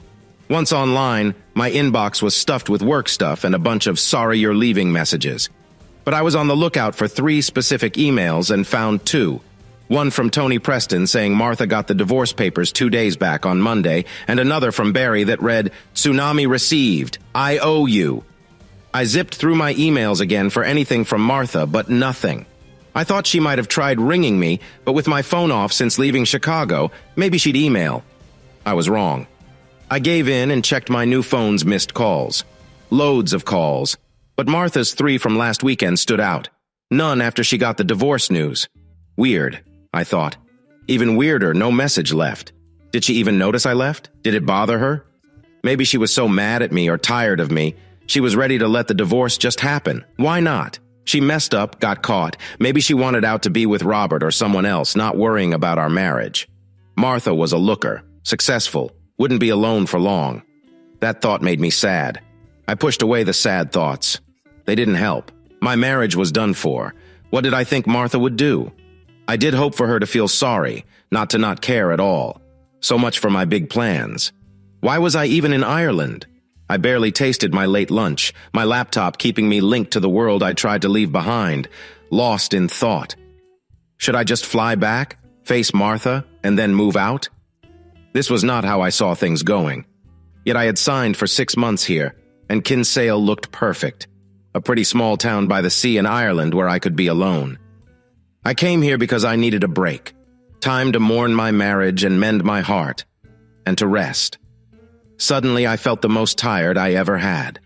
Once online, my inbox was stuffed with work stuff and a bunch of sorry you're leaving messages. But I was on the lookout for 3 specific emails and found 2. One from Tony Preston saying Martha got the divorce papers 2 days back on Monday, and another from Barry that read, Tsunami received. I owe you. I zipped through my emails again for anything from Martha, but nothing. I thought she might have tried ringing me, but with my phone off since leaving Chicago, maybe she'd email. I was wrong. I gave in and checked my new phone's missed calls. Loads of calls. But Martha's 3 from last weekend stood out. None after she got the divorce news. Weird, I thought. Even weirder, no message left. Did she even notice I left? Did it bother her? Maybe she was so mad at me or tired of me, she was ready to let the divorce just happen. Why not? She messed up, got caught. Maybe she wanted out to be with Robert or someone else, not worrying about our marriage. Martha was a looker, successful, wouldn't be alone for long. That thought made me sad. I pushed away the sad thoughts. They didn't help. My marriage was done for. What did I think Martha would do? I did hope for her to feel sorry, not to not care at all. So much for my big plans. Why was I even in Ireland? I barely tasted my late lunch, my laptop keeping me linked to the world I tried to leave behind, lost in thought. Should I just fly back, face Martha, and then move out? This was not how I saw things going. Yet I had signed for 6 months here, and Kinsale looked perfect. A pretty small town by the sea in Ireland where I could be alone. I came here because I needed a break. Time to mourn my marriage and mend my heart. And to rest. Suddenly I felt the most tired I ever had.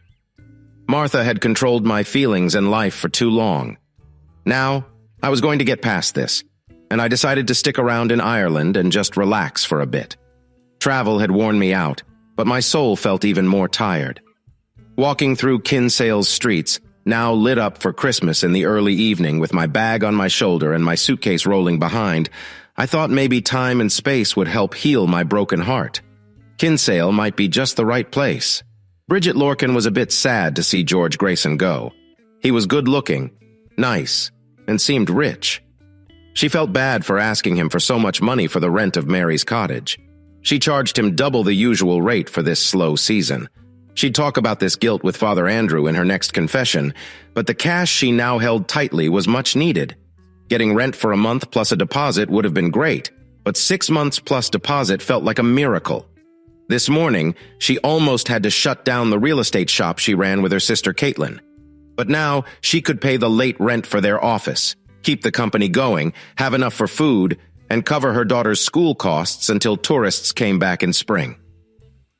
Martha had controlled my feelings and life for too long. Now, I was going to get past this, and I decided to stick around in Ireland and just relax for a bit. Travel had worn me out, but my soul felt even more tired. Walking through Kinsale's streets, now lit up for Christmas in the early evening with my bag on my shoulder and my suitcase rolling behind, I thought maybe time and space would help heal my broken heart. Kinsale might be just the right place. Bridget Lorcan was a bit sad to see George Grayson go. He was good-looking, nice, and seemed rich. She felt bad for asking him for so much money for the rent of Mary's cottage. She charged him double the usual rate for this slow season. She'd talk about this guilt with Father Andrew in her next confession, but the cash she now held tightly was much needed. Getting rent for a month plus a deposit would have been great, but 6 months plus deposit felt like a miracle. This morning, she almost had to shut down the real estate shop she ran with her sister Caitlin. But now, she could pay the late rent for their office, keep the company going, have enough for food, and cover her daughter's school costs until tourists came back in spring.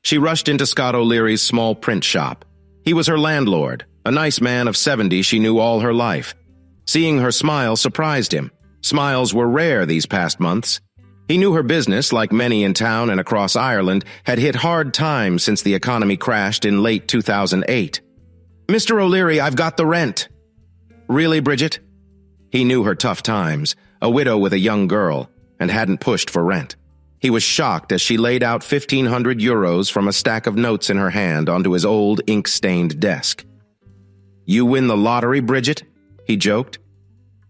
She rushed into Scott O'Leary's small print shop. He was her landlord, a nice man of 70 she knew all her life. Seeing her smile surprised him. Smiles were rare these past months. He knew her business, like many in town and across Ireland, had hit hard times since the economy crashed in late 2008. "Mr. O'Leary, I've got the rent." "Really, Bridget?" He knew her tough times, a widow with a young girl, and hadn't pushed for rent. He was shocked as she laid out 1,500 euros from a stack of notes in her hand onto his old ink-stained desk. "You win the lottery, Bridget?" he joked.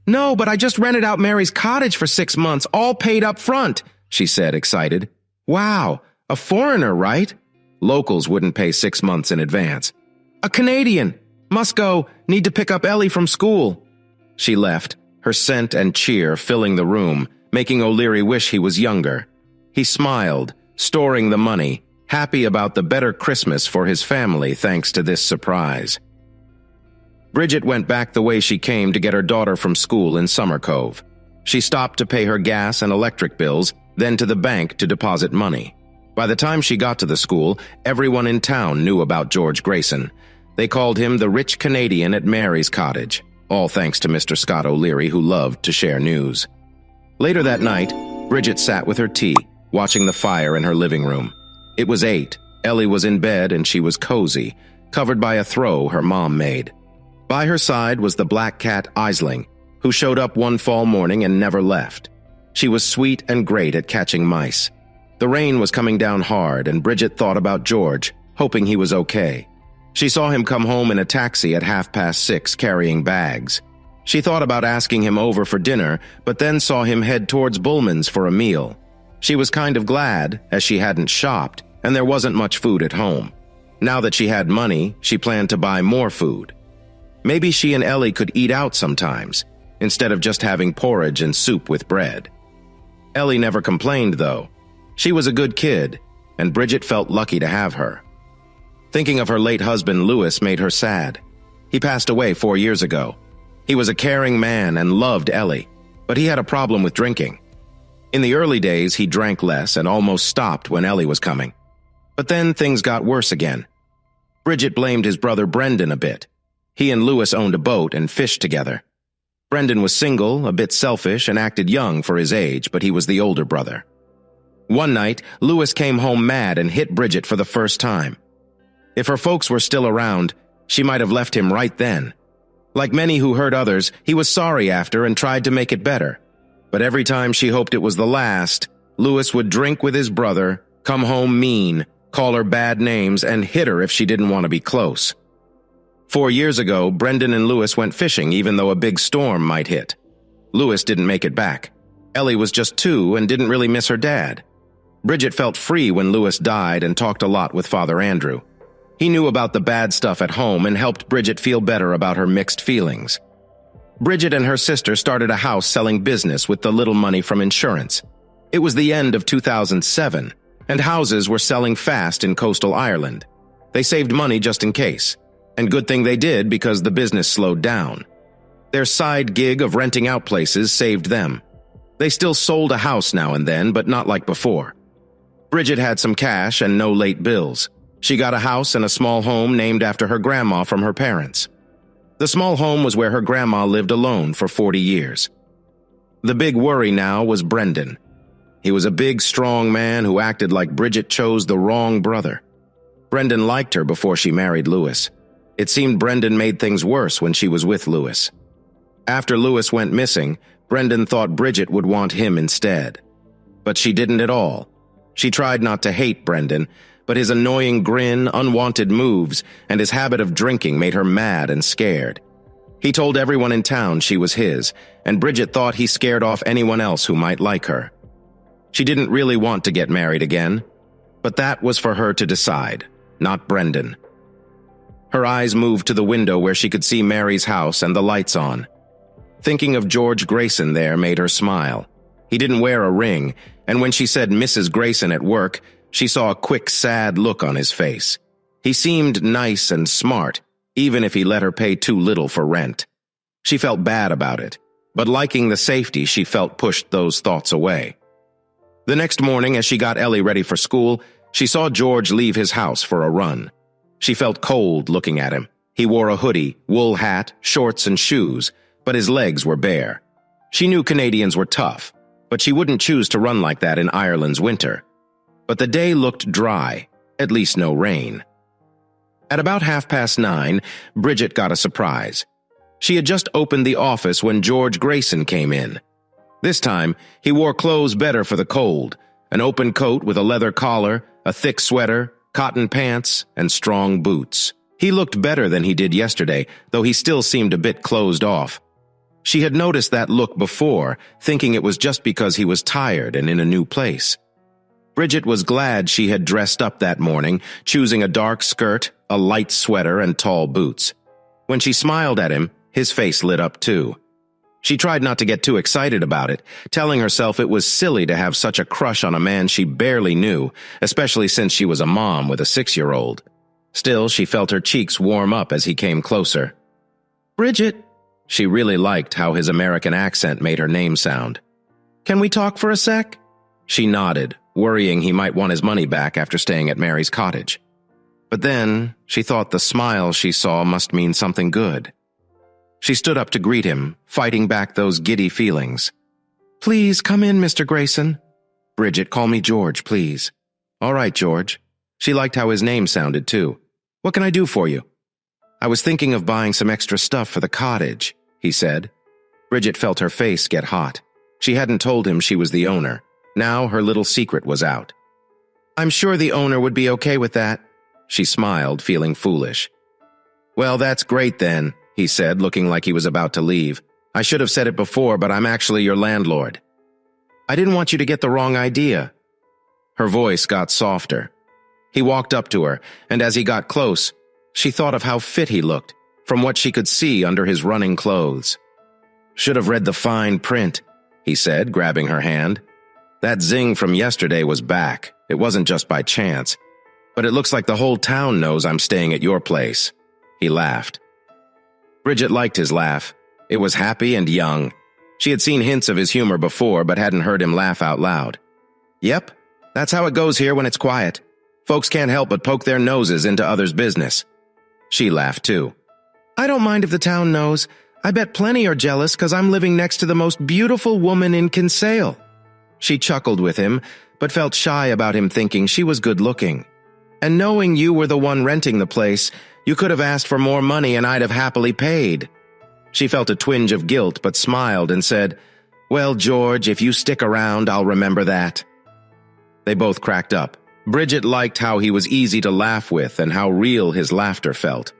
"No, but I just rented out Mary's cottage for 6 months, all paid up front," she said, excited. "Wow, a foreigner, right?" Locals wouldn't pay 6 months in advance. "A Canadian. Must go, need to pick up Ellie from school." She left, her scent and cheer filling the room, making O'Leary wish he was younger. He smiled, storing the money, happy about the better Christmas for his family thanks to this surprise. Bridget went back the way she came to get her daughter from school in Summer Cove. She stopped to pay her gas and electric bills, then to the bank to deposit money. By the time she got to the school, everyone in town knew about George Grayson. They called him the rich Canadian at Mary's cottage, all thanks to Mr. Scott O'Leary, who loved to share news. Later that night, Bridget sat with her tea, watching the fire in her living room. It was 8. Ellie was in bed and she was cozy, covered by a throw her mom made. By her side was the black cat Aisling, who showed up one fall morning and never left. She was sweet and great at catching mice. The rain was coming down hard, and Bridget thought about George, hoping he was okay. She saw him come home in a taxi at 6:30 carrying bags. She thought about asking him over for dinner, but then saw him head towards Bullman's for a meal. She was kind of glad, as she hadn't shopped, and there wasn't much food at home. Now that she had money, she planned to buy more food. Maybe she and Ellie could eat out sometimes, instead of just having porridge and soup with bread. Ellie never complained, though. She was a good kid, and Bridget felt lucky to have her. Thinking of her late husband, Louis, made her sad. He passed away 4 years ago. He was a caring man and loved Ellie, but he had a problem with drinking. In the early days, he drank less and almost stopped when Ellie was coming. But then things got worse again. Bridget blamed his brother Brendan a bit. He and Louis owned a boat and fished together. Brendan was single, a bit selfish, and acted young for his age, but he was the older brother. One night, Louis came home mad and hit Bridget for the first time. If her folks were still around, she might have left him right then. Like many who hurt others, he was sorry after and tried to make it better. But every time she hoped it was the last, Louis would drink with his brother, come home mean, call her bad names, and hit her if she didn't want to be close. 4 years ago, Brendan and Louis went fishing even though a big storm might hit. Louis didn't make it back. Ellie was just 2 and didn't really miss her dad. Bridget felt free when Louis died and talked a lot with Father Andrew. He knew about the bad stuff at home and helped Bridget feel better about her mixed feelings. Bridget and her sister started a house selling business with the little money from insurance. It was the end of 2007, and houses were selling fast in coastal Ireland. They saved money just in case. And good thing they did because the business slowed down. Their side gig of renting out places saved them. They still sold a house now and then, but not like before. Bridget had some cash and no late bills. She got a house and a small home named after her grandma from her parents. The small home was where her grandma lived alone for 40 years. The big worry now was Brendan. He was a big, strong man who acted like Bridget chose the wrong brother. Brendan liked her before she married Louis. It seemed Brendan made things worse when she was with Louis. After Louis went missing, Brendan thought Bridget would want him instead. But she didn't at all. She tried not to hate Brendan, but his annoying grin, unwanted moves, and his habit of drinking made her mad and scared. He told everyone in town she was his, and Bridget thought he scared off anyone else who might like her. She didn't really want to get married again, but that was for her to decide, not Brendan. Her eyes moved to the window where she could see Mary's house and the lights on. Thinking of George Grayson there made her smile. He didn't wear a ring, and when she said Mrs. Grayson at work, she saw a quick, sad look on his face. He seemed nice and smart, even if he let her pay too little for rent. She felt bad about it. but liking the safety she felt pushed those thoughts away. The next morning, as she got Ellie ready for school, she saw George leave his house for a run. She felt cold looking at him. He wore a hoodie, wool hat, shorts, and shoes, but his legs were bare. She knew Canadians were tough, but she wouldn't choose to run like that in Ireland's winter. But the day looked dry, at least no rain. At about 9:30, Bridget got a surprise. She had just opened the office when George Grayson came in. This time, he wore clothes better for the cold, an open coat with a leather collar, a thick sweater, cotton pants, and strong boots. He looked better than he did yesterday, though he still seemed a bit closed off. She had noticed that look before, thinking it was just because he was tired and in a new place. Bridget was glad she had dressed up that morning, choosing a dark skirt, a light sweater, and tall boots. When she smiled at him, his face lit up too. She tried not to get too excited about it, telling herself it was silly to have such a crush on a man she barely knew, especially since she was a mom with a 6-year-old. Still, she felt her cheeks warm up as he came closer. "Bridget." She really liked how his American accent made her name sound. "Can we talk for a sec?" She nodded, worrying he might want his money back after staying at Mary's cottage. But then, she thought the smile she saw must mean something good. She stood up to greet him, fighting back those giddy feelings. "Please, come in, Mr. Grayson." "Bridget, call me George, please." "All right, George." She liked how his name sounded, too. "What can I do for you?" "I was thinking of buying some extra stuff for the cottage," he said. Bridget felt her face get hot. She hadn't told him she was the owner. Now her little secret was out. "I'm sure the owner would be okay with that." She smiled, feeling foolish. "Well, that's great then," he said, looking like he was about to leave. "I should have said it before, but I'm actually your landlord." "I didn't want you to get the wrong idea." Her voice got softer. He walked up to her, and as he got close, she thought of how fit he looked, from what she could see under his running clothes. "Should have read the fine print," he said, grabbing her hand. "That zing from yesterday was back. It wasn't just by chance. But it looks like the whole town knows I'm staying at your place." He laughed. Bridget liked his laugh. It was happy and young. She had seen hints of his humor before, but hadn't heard him laugh out loud. "Yep, that's how it goes here when it's quiet. Folks can't help but poke their noses into others' business." She laughed too. "I don't mind if the town knows. I bet plenty are jealous because I'm living next to the most beautiful woman in Kinsale." She chuckled with him, but felt shy about him thinking she was good-looking. "And knowing you were the one renting the place, you could have asked for more money and I'd have happily paid." She felt a twinge of guilt but smiled and said, "Well, George, if you stick around, I'll remember that." They both cracked up. Bridget liked how he was easy to laugh with and how real his laughter felt.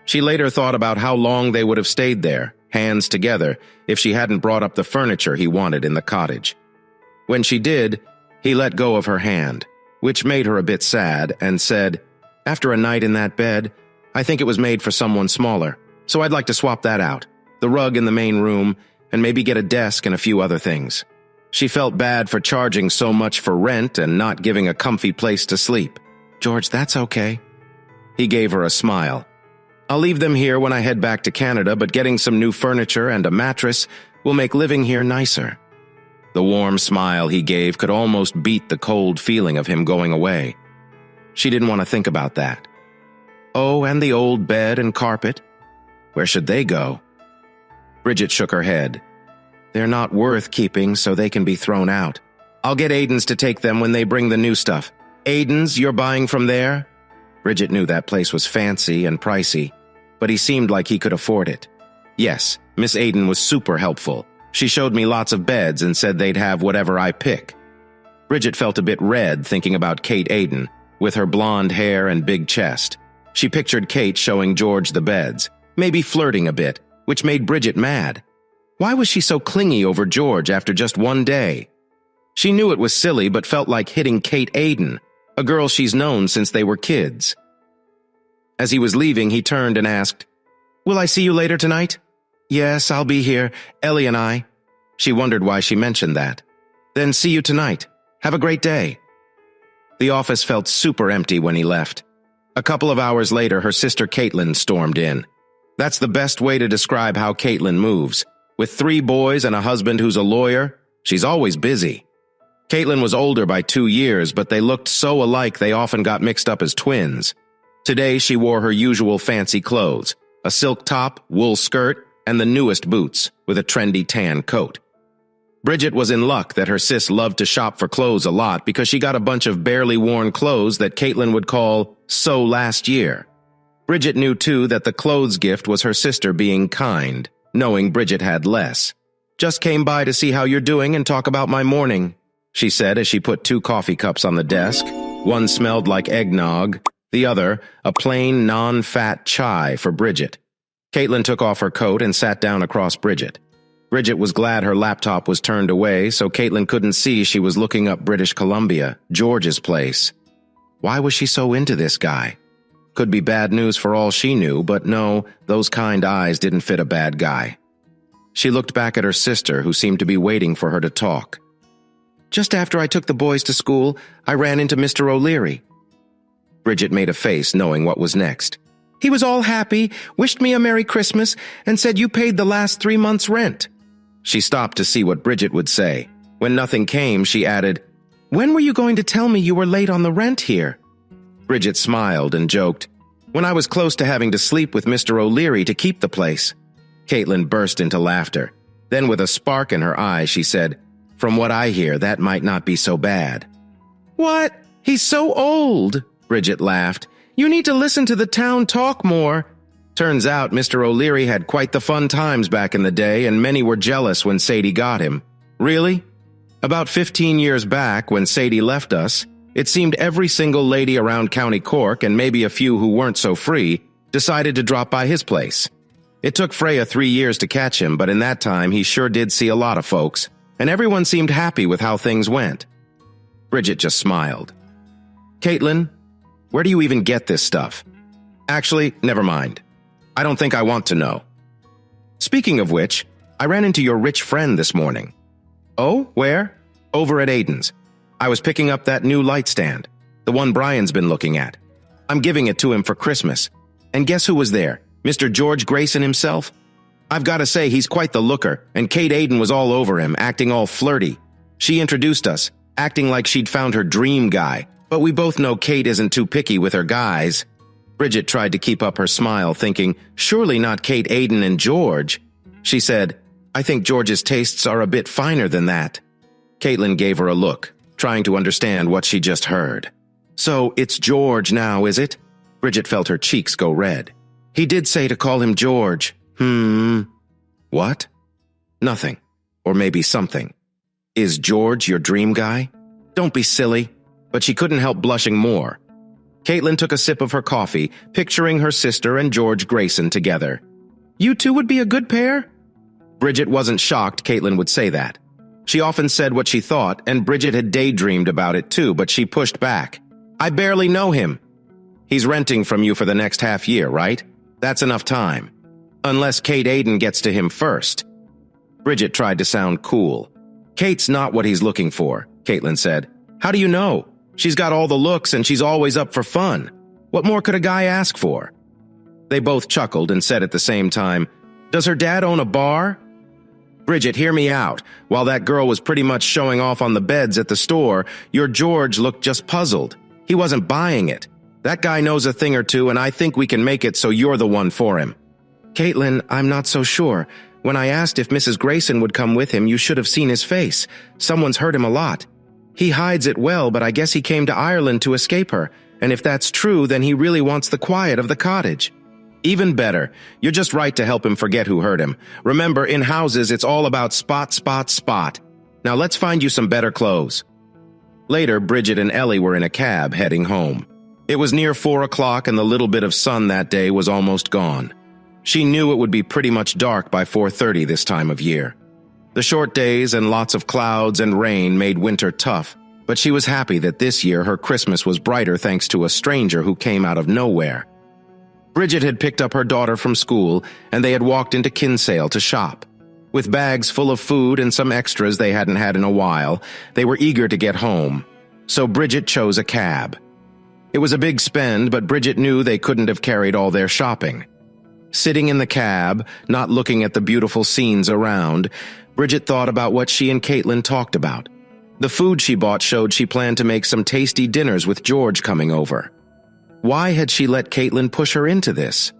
She later thought about how long they would have stayed there, hands together, if she hadn't brought up the furniture he wanted in the cottage. When she did, he let go of her hand, which made her a bit sad, and said, "After a night in that bed, I think it was made for someone smaller, so I'd like to swap that out, the rug in the main room, and maybe get a desk and a few other things." She felt bad for charging so much for rent and not giving a comfy place to sleep. "George, that's okay." He gave her a smile. "I'll leave them here when I head back to Canada, but getting some new furniture and a mattress will make living here nicer." The warm smile he gave could almost beat the cold feeling of him going away. She didn't want to think about that. Oh, and the old bed and carpet. Where should they go? Bridget shook her head. "They're not worth keeping, so they can be thrown out. I'll get Aiden's to take them when they bring the new stuff." "Aiden's, you're buying from there?" Bridget knew that place was fancy and pricey, but he seemed like he could afford it. "Yes, Miss Aiden was super helpful. She showed me lots of beds and said they'd have whatever I pick." Bridget felt a bit red thinking about Kate Aiden, with her blonde hair and big chest. She pictured Kate showing George the beds, maybe flirting a bit, which made Bridget mad. Why was she so clingy over George after just one day? She knew it was silly, but felt like hitting Kate Aiden, a girl she's known since they were kids. As he was leaving, he turned and asked, "Will I see you later tonight?" "Yes, I'll be here, Ellie and I." She wondered why she mentioned that. "Then see you tonight. Have a great day." The office felt super empty when he left. A couple of hours later, her sister Caitlin stormed in. That's the best way to describe how Caitlin moves. With 3 boys and a husband who's a lawyer, she's always busy. Caitlin was older by 2 years, but they looked so alike they often got mixed up as twins. Today she wore her usual fancy clothes, a silk top, wool skirt, and the newest boots, with a trendy tan coat. Bridget was in luck that her sis loved to shop for clothes a lot because she got a bunch of barely worn clothes that Caitlin would call "so last year." Bridget knew too that the clothes gift was her sister being kind, knowing Bridget had less. "Just came by to see how you're doing and talk about my morning," she said as she put 2 coffee cups on the desk. One smelled like eggnog, the other a plain, non-fat chai for Bridget. Caitlin took off her coat and sat down across Bridget. Bridget was glad her laptop was turned away, so Caitlin couldn't see she was looking up British Columbia, George's place. Why was she so into this guy? Could be bad news for all she knew, but no, those kind eyes didn't fit a bad guy. She looked back at her sister, who seemed to be waiting for her to talk. "Just after I took the boys to school, I ran into Mr. O'Leary." Bridget made a face, knowing what was next. "He was all happy, wished me a Merry Christmas, and said you paid the last 3 months' rent." She stopped to see what Bridget would say. When nothing came, she added, "When were you going to tell me you were late on the rent here?" Bridget smiled and joked, "When I was close to having to sleep with Mr. O'Leary to keep the place." Caitlin burst into laughter. Then with a spark in her eye, she said, "From what I hear, that might not be so bad." "What? He's so old," Bridget laughed. "You need to listen to the town talk more." Turns out Mr. O'Leary had quite the fun times back in the day, and many were jealous when Sadie got him. Really? About 15 years back, when Sadie left us, it seemed every single lady around County Cork, and maybe a few who weren't so free, decided to drop by his place. It took Freya 3 years to catch him, but in that time he sure did see a lot of folks, and everyone seemed happy with how things went. Bridget just smiled. "Caitlin, where do you even get this stuff?" "Actually, never mind. I don't think I want to know." "Speaking of which, I ran into your rich friend this morning." "Oh, where?" "Over at Aiden's. I was picking up that new light stand, the one Brian's been looking at. I'm giving it to him for Christmas. And guess who was there? Mr. George Grayson himself. I've got to say he's quite the looker, and Kate Aiden was all over him, acting all flirty. She introduced us, acting like she'd found her dream guy, but we both know Kate isn't too picky with her guys." Bridget tried to keep up her smile, thinking, surely not Kate Aiden and George. She said, "I think George's tastes are a bit finer than that." Caitlin gave her a look, trying to understand what she just heard. "So it's George now, is it?" Bridget felt her cheeks go red. "He did say to call him George." What? Nothing. Or maybe something. "Is George your dream guy?" "Don't be silly." But she couldn't help blushing more. Caitlin took a sip of her coffee, picturing her sister and George Grayson together. "You two would be a good pair?" Bridget wasn't shocked Caitlin would say that. She often said what she thought, and Bridget had daydreamed about it too, but she pushed back. "I barely know him." "He's renting from you for the next half year, right? That's enough time. Unless Kate Aiden gets to him first." Bridget tried to sound cool. "Kate's not what he's looking for," Caitlin said. "How do you know? She's got all the looks and she's always up for fun. What more could a guy ask for?" They both chuckled and said at the same time, "Does her dad own a bar?" "Bridget, hear me out. While that girl was pretty much showing off on the beds at the store, your George looked just puzzled. He wasn't buying it. That guy knows a thing or two, and I think we can make it so you're the one for him." "Caitlin, I'm not so sure. When I asked if Mrs. Grayson would come with him, you should have seen his face. Someone's hurt him a lot. He hides it well, but I guess he came to Ireland to escape her, and if that's true, then he really wants the quiet of the cottage." "Even better. You're just right to help him forget who hurt him. Remember, in houses, it's all about spot, spot, spot. Now let's find you some better clothes." Later, Bridget and Ellie were in a cab heading home. It was near 4 o'clock, and the little bit of sun that day was almost gone. She knew it would be pretty much dark by 4:30 this time of year. The short days and lots of clouds and rain made winter tough, but she was happy that this year her Christmas was brighter thanks to a stranger who came out of nowhere. Bridget had picked up her daughter from school, and they had walked into Kinsale to shop. With bags full of food and some extras they hadn't had in a while, they were eager to get home. So Bridget chose a cab. It was a big spend, but Bridget knew they couldn't have carried all their shopping. Sitting in the cab, not looking at the beautiful scenes around, Bridget thought about what she and Caitlin talked about. The food she bought showed she planned to make some tasty dinners with George coming over. Why had she let Caitlin push her into this?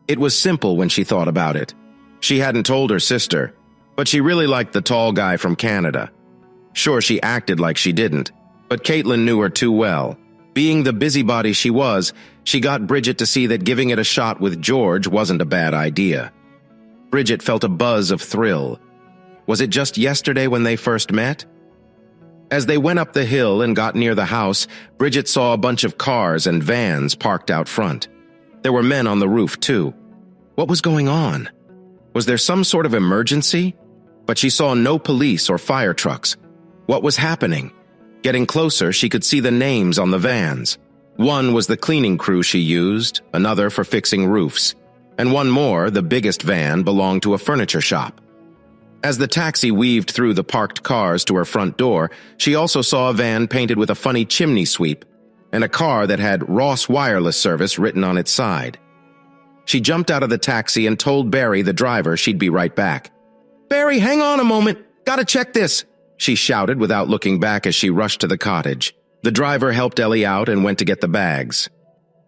It was simple when she thought about it. She hadn't told her sister, but she really liked the tall guy from Canada. Sure, she acted like she didn't, but Caitlin knew her too well. Being the busybody she was, she got Bridget to see that giving it a shot with George wasn't a bad idea. Bridget felt a buzz of thrill. Was it just yesterday when they first met? As they went up the hill and got near the house, Bridget saw a bunch of cars and vans parked out front. There were men on the roof, too. What was going on? Was there some sort of emergency? But she saw no police or fire trucks. What was happening? Getting closer, she could see the names on the vans. One was the cleaning crew she used, another for fixing roofs, and one more, the biggest van, belonged to a furniture shop. As the taxi weaved through the parked cars to her front door, she also saw a van painted with a funny chimney sweep and a car that had Ross Wireless Service written on its side. She jumped out of the taxi and told Barry, the driver, she'd be right back. "Barry, hang on a moment. Gotta check this," she shouted without looking back as she rushed to the cottage. The driver helped Ellie out and went to get the bags.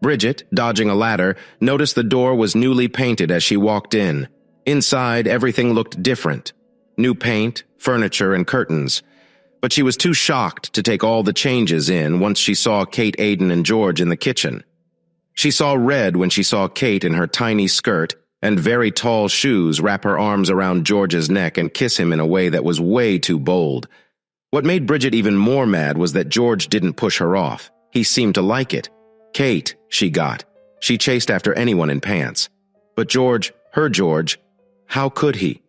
Bridget, dodging a ladder, noticed the door was newly painted as she walked in. Inside, everything looked different. New paint, furniture, and curtains. But she was too shocked to take all the changes in once she saw Kate, Aiden, and George in the kitchen. She saw red when she saw Kate in her tiny skirt and very tall shoes wrap her arms around George's neck and kiss him in a way that was way too bold. What made Bridget even more mad was that George didn't push her off. He seemed to like it. Kate, she got. She chased after anyone in pants. But George, her George, how could he?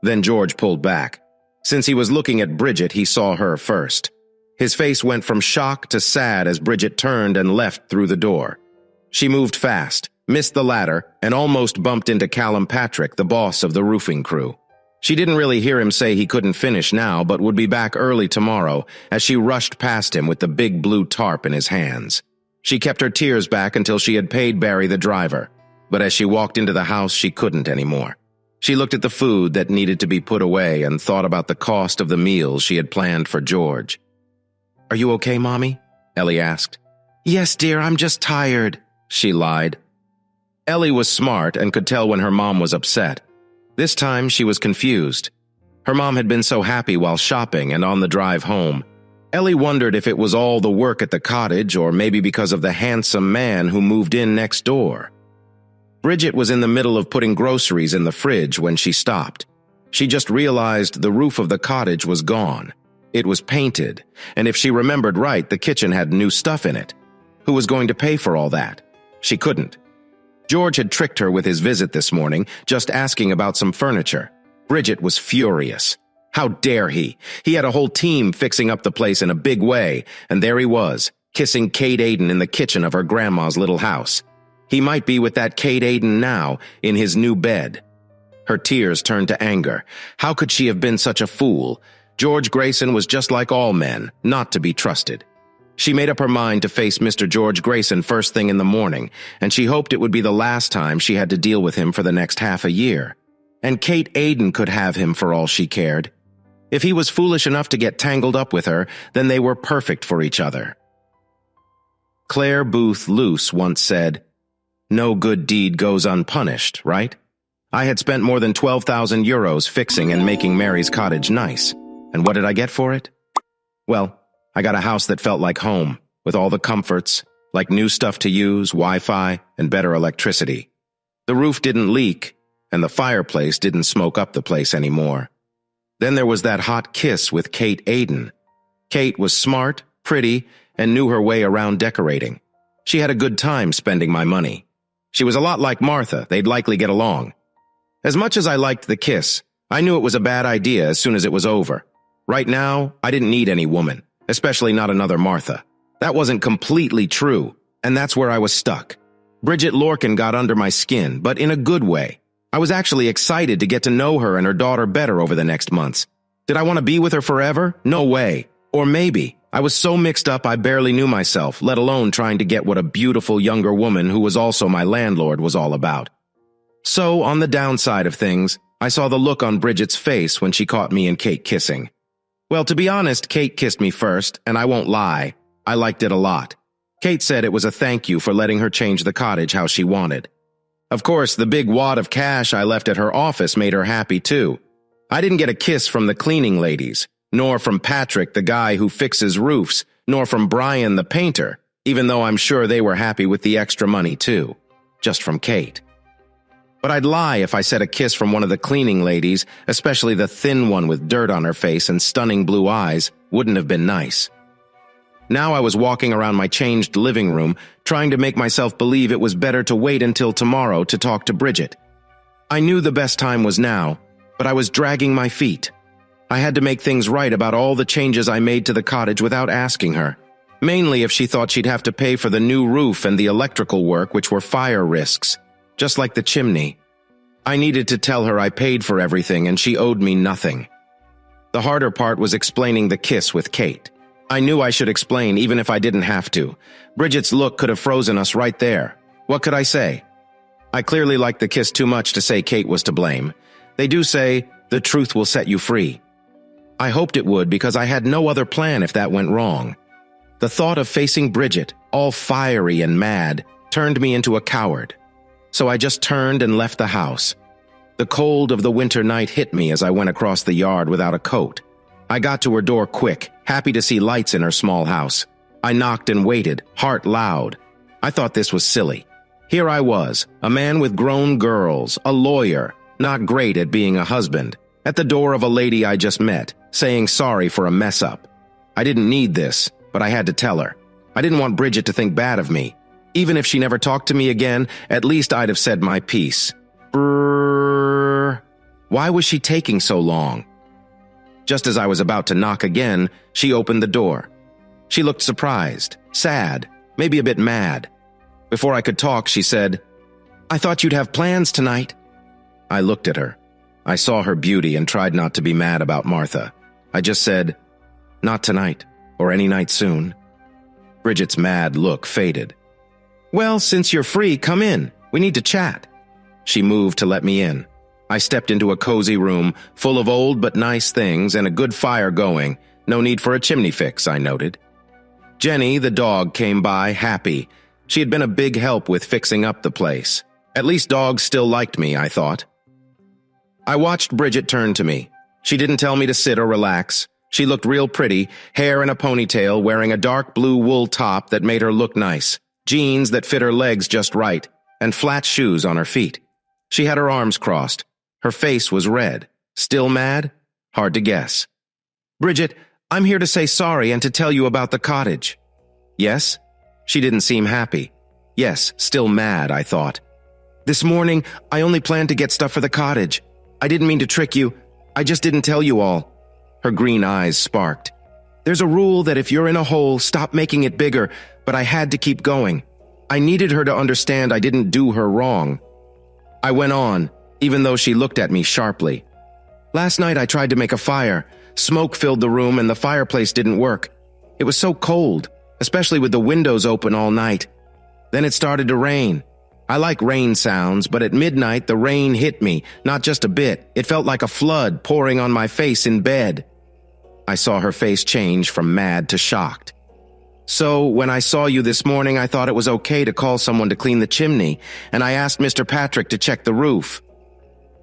Then George pulled back. Since he was looking at Bridget, he saw her first. His face went from shock to sad as Bridget turned and left through the door. She moved fast, missed the ladder, and almost bumped into Callum Patrick, the boss of the roofing crew. She didn't really hear him say he couldn't finish now, but would be back early tomorrow, as she rushed past him with the big blue tarp in his hands. She kept her tears back until she had paid Barry the driver, but as she walked into the house, she couldn't anymore. She looked at the food that needed to be put away and thought about the cost of the meals she had planned for George. "Are you okay, Mommy?" Ellie asked. "Yes, dear, I'm just tired," she lied. Ellie was smart and could tell when her mom was upset. This time, she was confused. Her mom had been so happy while shopping and on the drive home. Ellie wondered if it was all the work at the cottage or maybe because of the handsome man who moved in next door. Bridget was in the middle of putting groceries in the fridge when she stopped. She just realized the roof of the cottage was gone. It was painted, and if she remembered right, the kitchen had new stuff in it. Who was going to pay for all that? She couldn't. George had tricked her with his visit this morning, just asking about some furniture. Bridget was furious. How dare he? He had a whole team fixing up the place in a big way, and there he was, kissing Kate Aiden in the kitchen of her grandma's little house. He might be with that Kate Aiden now, in his new bed. Her tears turned to anger. How could she have been such a fool? George Grayson was just like all men, not to be trusted. She made up her mind to face Mr. George Grayson first thing in the morning, and she hoped it would be the last time she had to deal with him for the next half a year. And Kate Aiden could have him for all she cared. If he was foolish enough to get tangled up with her, then they were perfect for each other. Claire Booth Luce once said, "No good deed goes unpunished, right?" I had spent more than 12,000 euros fixing and making Mary's cottage nice. And what did I get for it? Well, I got a house that felt like home, with all the comforts, like new stuff to use, Wi-Fi, and better electricity. The roof didn't leak, and the fireplace didn't smoke up the place anymore. Then there was that hot kiss with Kate Aiden. Kate was smart, pretty, and knew her way around decorating. She had a good time spending my money. She was a lot like Martha. They'd likely get along. As much as I liked the kiss, I knew it was a bad idea as soon as it was over. Right now, I didn't need any woman, especially not another Martha. That wasn't completely true, and that's where I was stuck. Bridget Lorcan got under my skin, but in a good way. I was actually excited to get to know her and her daughter better over the next months. Did I want to be with her forever? No way. Or maybe. I was so mixed up I barely knew myself, let alone trying to get what a beautiful younger woman who was also my landlord was all about. So, on the downside of things, I saw the look on Bridget's face when she caught me and Kate kissing. Well, to be honest, Kate kissed me first, and I won't lie, I liked it a lot. Kate said it was a thank you for letting her change the cottage how she wanted. Of course, the big wad of cash I left at her office made her happy too. I didn't get a kiss from the cleaning ladies, nor from Patrick, the guy who fixes roofs, nor from Brian, the painter, even though I'm sure they were happy with the extra money too. Just from Kate. But I'd lie if I said a kiss from one of the cleaning ladies, especially the thin one with dirt on her face and stunning blue eyes, wouldn't have been nice. Now I was walking around my changed living room, trying to make myself believe it was better to wait until tomorrow to talk to Bridget. I knew the best time was now, but I was dragging my feet. I had to make things right about all the changes I made to the cottage without asking her. Mainly if she thought she'd have to pay for the new roof and the electrical work, which were fire risks, just like the chimney. I needed to tell her I paid for everything and she owed me nothing. The harder part was explaining the kiss with Kate. I knew I should explain even if I didn't have to. Bridget's look could have frozen us right there. What could I say? I clearly liked the kiss too much to say Kate was to blame. They do say, the truth will set you free. I hoped it would because I had no other plan if that went wrong. The thought of facing Bridget, all fiery and mad, turned me into a coward. So I just turned and left the house. The cold of the winter night hit me as I went across the yard without a coat. I got to her door quick, happy to see lights in her small house. I knocked and waited, heart loud. I thought this was silly. Here I was, a man with grown girls, a lawyer, not great at being a husband, at the door of a lady I just met, saying sorry for a mess-up. I didn't need this, but I had to tell her. I didn't want Bridget to think bad of me. Even if she never talked to me again, at least I'd have said my piece. Brrr. Why was she taking so long? Just as I was about to knock again, she opened the door. She looked surprised, sad, maybe a bit mad. Before I could talk, she said, "I thought you'd have plans tonight." I looked at her. I saw her beauty and tried not to be mad about Martha. I just said, "Not tonight, or any night soon." Bridget's mad look faded. "Well, since you're free, come in. We need to chat." She moved to let me in. I stepped into a cozy room full of old but nice things and a good fire going. No need for a chimney fix, I noted. Jenny, the dog, came by, happy. She had been a big help with fixing up the place. At least dogs still liked me, I thought. I watched Bridget turn to me. She didn't tell me to sit or relax. She looked real pretty, hair in a ponytail, wearing a dark blue wool top that made her look nice, jeans that fit her legs just right, and flat shoes on her feet. She had her arms crossed. Her face was red. Still mad? Hard to guess. "Bridget, I'm here to say sorry and to tell you about the cottage." "Yes?" She didn't seem happy. Yes, still mad, I thought. "This morning, I only planned to get stuff for the cottage. I didn't mean to trick you. I just didn't tell you all." Her green eyes sparked. "There's a rule that if you're in a hole, stop making it bigger, but I had to keep going. I needed her to understand I didn't do her wrong." I went on, even though she looked at me sharply. "Last night I tried to make a fire. Smoke filled the room and the fireplace didn't work. It was so cold, especially with the windows open all night. Then it started to rain. I like rain sounds, but at midnight the rain hit me, not just a bit. It felt like a flood pouring on my face in bed." I saw her face change from mad to shocked. "So, when I saw you this morning, I thought it was okay to call someone to clean the chimney, and I asked Mr. Patrick to check the roof."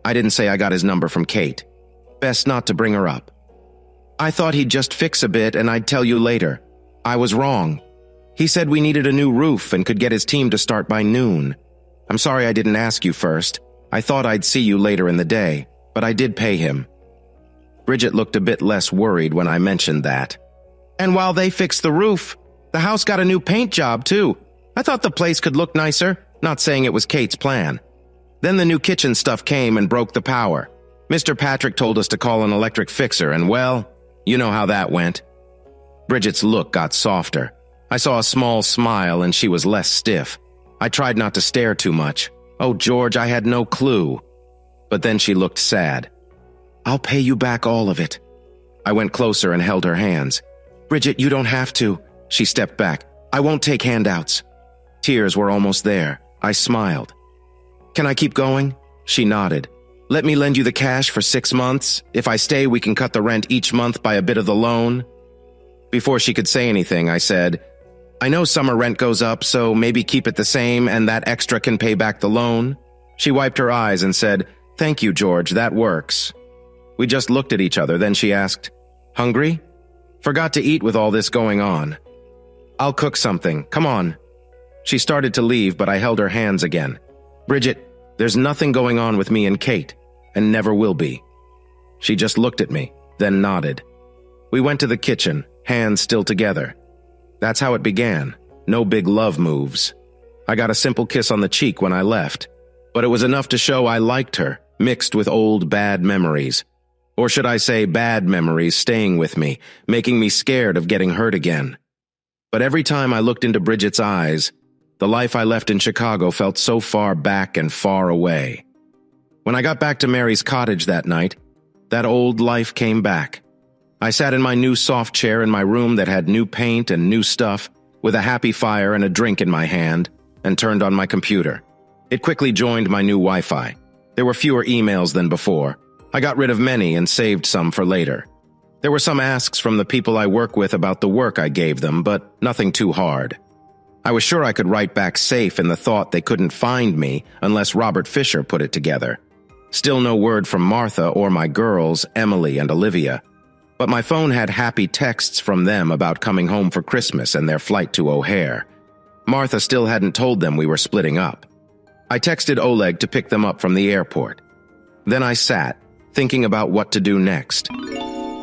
I didn't say I got his number from Kate. Best not to bring her up. "I thought he'd just fix a bit and I'd tell you later. I was wrong. He said we needed a new roof and could get his team to start by noon. I'm sorry I didn't ask you first. I thought I'd see you later in the day, but I did pay him." Bridget looked a bit less worried when I mentioned that. "And while they fixed the roof, the house got a new paint job too. I thought the place could look nicer, not saying it was Kate's plan. Then the new kitchen stuff came and broke the power. Mr. Patrick told us to call an electric fixer, and well, you know how that went." Bridget's look got softer. I saw a small smile and she was less stiff. I tried not to stare too much. Oh, George, I had no clue. But then she looked sad. "I'll pay you back all of it." I went closer and held her hands. "Bridget, you don't have to." She stepped back. "I won't take handouts." Tears were almost there. I smiled. "Can I keep going?" She nodded. "Let me lend you the cash for 6 months. If I stay, we can cut the rent each month by a bit of the loan." Before she could say anything, I said, "I know summer rent goes up, so maybe keep it the same and that extra can pay back the loan." She wiped her eyes and said, "Thank you, George, that works." We just looked at each other, then she asked, "Hungry?" "Forgot to eat with all this going on." "I'll cook something, come on." She started to leave, but I held her hands again. "Bridget, there's nothing going on with me and Kate, and never will be." She just looked at me, then nodded. We went to the kitchen, hands still together. That's how it began, no big love moves. I got a simple kiss on the cheek when I left, but it was enough to show I liked her, mixed with old bad memories. Or should I say bad memories staying with me, making me scared of getting hurt again. But every time I looked into Bridget's eyes, the life I left in Chicago felt so far back and far away. When I got back to Mary's cottage that night, that old life came back. I sat in my new soft chair in my room that had new paint and new stuff, with a happy fire and a drink in my hand, and turned on my computer. It quickly joined my new Wi-Fi. There were fewer emails than before. I got rid of many and saved some for later. There were some asks from the people I work with about the work I gave them, but nothing too hard. I was sure I could write back safe in the thought they couldn't find me unless Robert Fisher put it together. Still no word from Martha or my girls, Emily and Olivia. But my phone had happy texts from them about coming home for Christmas and their flight to O'Hare. Martha still hadn't told them we were splitting up. I texted Oleg to pick them up from the airport. Then I sat, thinking about what to do next.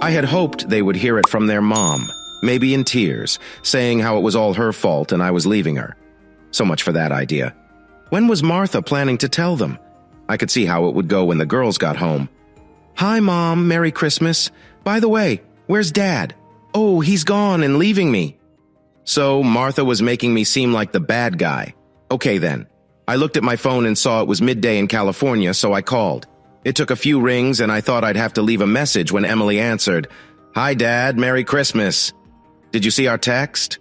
I had hoped they would hear it from their mom, maybe in tears, saying how it was all her fault and I was leaving her. So much for that idea. When was Martha planning to tell them? I could see how it would go when the girls got home. "Hi, Mom, Merry Christmas. By the way, where's Dad? Oh, he's gone and leaving me." So Martha was making me seem like the bad guy. Okay then. I looked at my phone and saw it was midday in California, so I called. It took a few rings and I thought I'd have to leave a message when Emily answered, "Hi, Dad, Merry Christmas. Did you see our text?"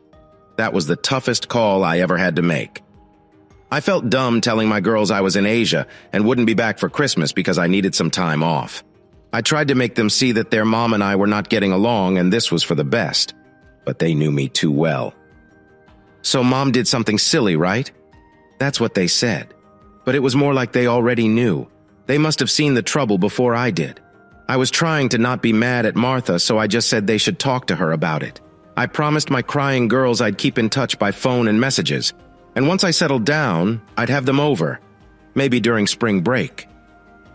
That was the toughest call I ever had to make. I felt dumb telling my girls I was in Asia and wouldn't be back for Christmas because I needed some time off. I tried to make them see that their mom and I were not getting along and this was for the best, but they knew me too well. "So Mom did something silly, right?" That's what they said. But it was more like they already knew. They must have seen the trouble before I did. I was trying to not be mad at Martha, so I just said they should talk to her about it. I promised my crying girls I'd keep in touch by phone and messages, and once I settled down, I'd have them over, maybe during spring break.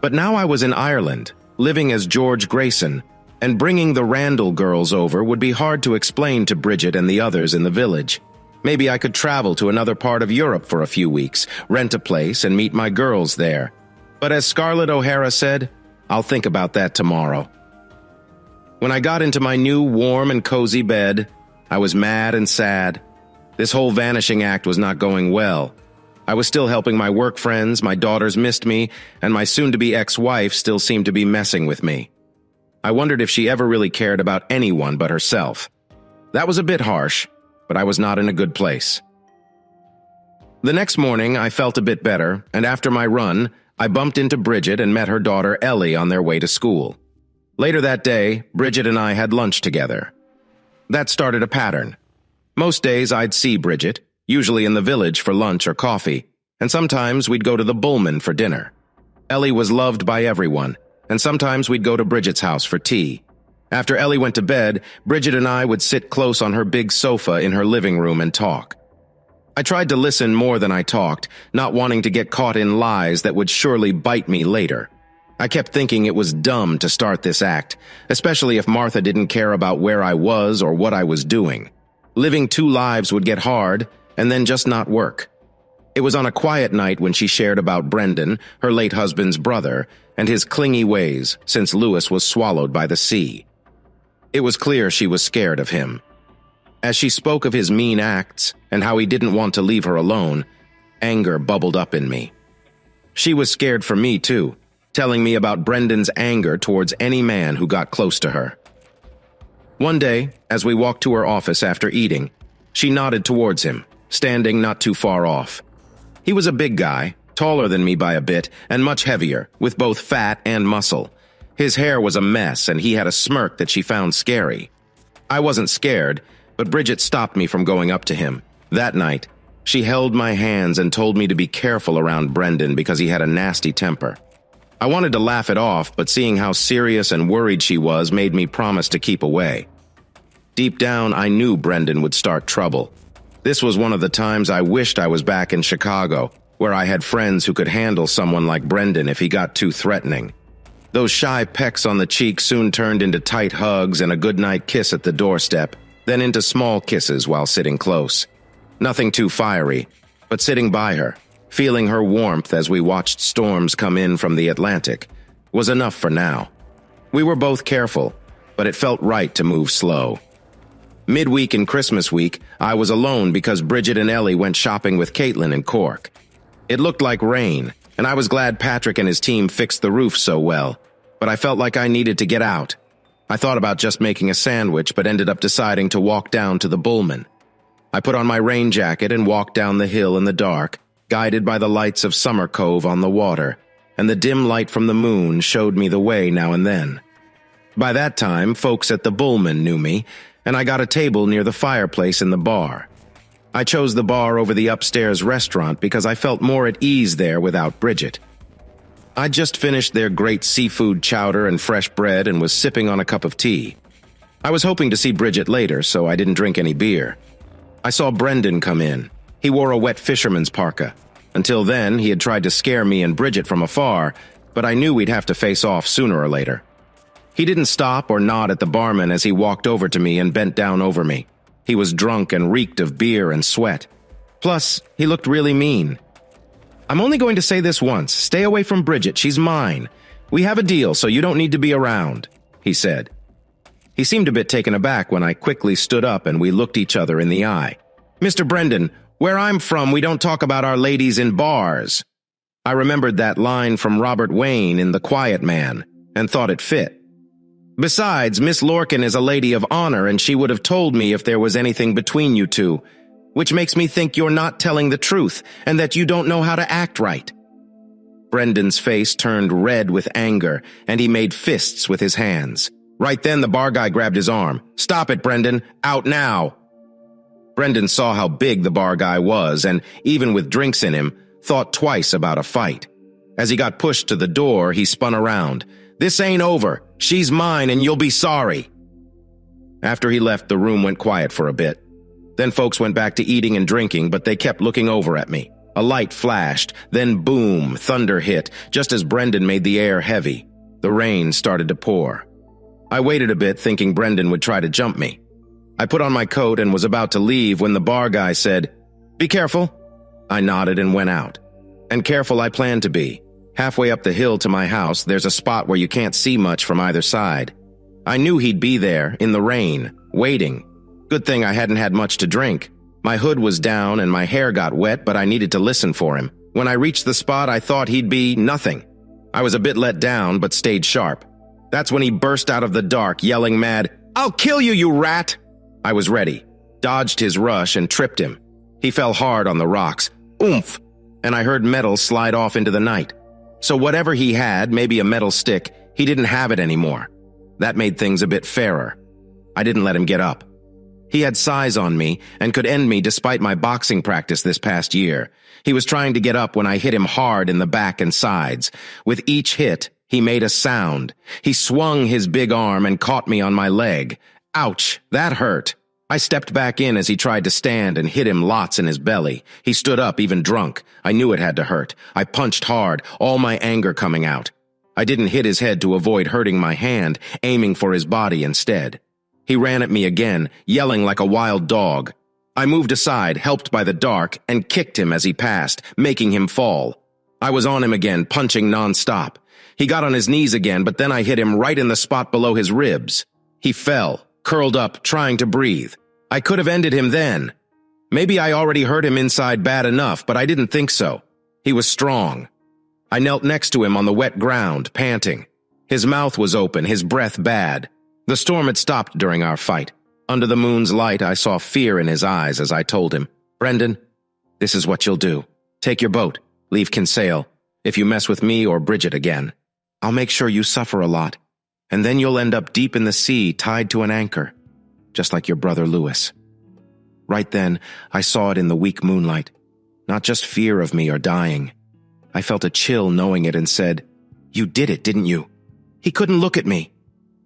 But now I was in Ireland, living as George Grayson, and bringing the Randall girls over would be hard to explain to Bridget and the others in the village. Maybe I could travel to another part of Europe for a few weeks, rent a place, and meet my girls there. But as Scarlett O'Hara said, I'll think about that tomorrow. When I got into my new warm and cozy bed, I was mad and sad. This whole vanishing act was not going well. I was still helping my work friends, my daughters missed me, and my soon-to-be ex-wife still seemed to be messing with me. I wondered if she ever really cared about anyone but herself. That was a bit harsh, but I was not in a good place. The next morning, I felt a bit better, and after my run, I bumped into Bridget and met her daughter Ellie on their way to school. Later that day, Bridget and I had lunch together. That started a pattern. Most days I'd see Bridget, usually in the village for lunch or coffee, and sometimes we'd go to the Bullman for dinner. Ellie was loved by everyone, and sometimes we'd go to Bridget's house for tea. After Ellie went to bed, Bridget and I would sit close on her big sofa in her living room and talk. I tried to listen more than I talked, not wanting to get caught in lies that would surely bite me later. I kept thinking it was dumb to start this act, especially if Martha didn't care about where I was or what I was doing. Living two lives would get hard, and then just not work. It was on a quiet night when she shared about Brendan, her late husband's brother, and his clingy ways since Lewis was swallowed by the sea. It was clear she was scared of him. As she spoke of his mean acts and how he didn't want to leave her alone, anger bubbled up in me. She was scared for me too, telling me about Brendan's anger towards any man who got close to her. One day, as we walked to her office after eating, she nodded towards him, standing not too far off. He was a big guy, taller than me by a bit and much heavier, with both fat and muscle. His hair was a mess and he had a smirk that she found scary. I wasn't scared, but Bridget stopped me from going up to him. That night, she held my hands and told me to be careful around Brendan because he had a nasty temper. I wanted to laugh it off, but seeing how serious and worried she was made me promise to keep away. Deep down, I knew Brendan would start trouble. This was one of the times I wished I was back in Chicago, where I had friends who could handle someone like Brendan if he got too threatening. Those shy pecks on the cheek soon turned into tight hugs and a goodnight kiss at the doorstep, then into small kisses while sitting close. Nothing too fiery, but sitting by her, feeling her warmth as we watched storms come in from the Atlantic, was enough for now. We were both careful, but it felt right to move slow. Midweek and Christmas week, I was alone because Bridget and Ellie went shopping with Caitlin in Cork. It looked like rain, and I was glad Patrick and his team fixed the roof so well, but I felt like I needed to get out. I thought about just making a sandwich, but ended up deciding to walk down to the Bullman. I put on my rain jacket and walked down the hill in the dark, guided by the lights of Summer Cove on the water, and the dim light from the moon showed me the way now and then. By that time, folks at the Bullman knew me, and I got a table near the fireplace in the bar. I chose the bar over the upstairs restaurant because I felt more at ease there without Bridget. I'd just finished their great seafood chowder and fresh bread and was sipping on a cup of tea. I was hoping to see Bridget later, so I didn't drink any beer. I saw Brendan come in. He wore a wet fisherman's parka. Until then, he had tried to scare me and Bridget from afar, but I knew we'd have to face off sooner or later. He didn't stop or nod at the barman as he walked over to me and bent down over me. He was drunk and reeked of beer and sweat. Plus, he looked really mean. "I'm only going to say this once. Stay away from Bridget. She's mine. We have a deal, so you don't need to be around," he said. He seemed a bit taken aback when I quickly stood up and we looked each other in the eye. "Mr. Brendan, where I'm from, we don't talk about our ladies in bars." I remembered that line from Robert Wayne in The Quiet Man and thought it fit. Besides, Miss Lorcan is a lady of honor and she would have told me if there was anything between you two, which makes me think you're not telling the truth and that you don't know how to act right. Brendan's face turned red with anger and he made fists with his hands. Right then, the bar guy grabbed his arm. "Stop it, Brendan. Out now." Brendan saw how big the bar guy was and, even with drinks in him, thought twice about a fight. As he got pushed to the door, he spun around. "This ain't over. She's mine and you'll be sorry." After he left, the room went quiet for a bit. Then folks went back to eating and drinking, but they kept looking over at me. A light flashed, then boom, thunder hit, just as Brendan made the air heavy. The rain started to pour. I waited a bit, thinking Brendan would try to jump me. I put on my coat and was about to leave when the bar guy said, "Be careful." I nodded and went out. And careful I planned to be. Halfway up the hill to my house, there's a spot where you can't see much from either side. I knew he'd be there, in the rain, waiting. Good thing I hadn't had much to drink. My hood was down and my hair got wet, but I needed to listen for him. When I reached the spot, I thought he'd be nothing. I was a bit let down, but stayed sharp. That's when he burst out of the dark, yelling mad, "I'll kill you, you rat!" I was ready, dodged his rush and tripped him. He fell hard on the rocks. Oomph! And I heard metal slide off into the night. So whatever he had, maybe a metal stick, he didn't have it anymore. That made things a bit fairer. I didn't let him get up. He had size on me and could end me despite my boxing practice this past year. He was trying to get up when I hit him hard in the back and sides. With each hit, he made a sound. He swung his big arm and caught me on my leg. Ouch, that hurt. I stepped back in as he tried to stand and hit him lots in his belly. He stood up, even drunk. I knew it had to hurt. I punched hard, all my anger coming out. I didn't hit his head to avoid hurting my hand, aiming for his body instead. He ran at me again, yelling like a wild dog. I moved aside, helped by the dark, and kicked him as he passed, making him fall. I was on him again, punching nonstop. He got on his knees again, but then I hit him right in the spot below his ribs. He fell, curled up, trying to breathe. I could have ended him then. Maybe I already hurt him inside bad enough, but I didn't think so. He was strong. I knelt next to him on the wet ground, panting. His mouth was open, his breath bad. The storm had stopped during our fight. Under the moon's light, I saw fear in his eyes as I told him, "Brendan, this is what you'll do. Take your boat. Leave Kinsale. If you mess with me or Bridget again, I'll make sure you suffer a lot, and then you'll end up deep in the sea tied to an anchor, just like your brother Lewis. Right then, I saw it in the weak moonlight. Not just fear of me or dying. I felt a chill knowing it and said, "You did it, didn't you? He couldn't look at me.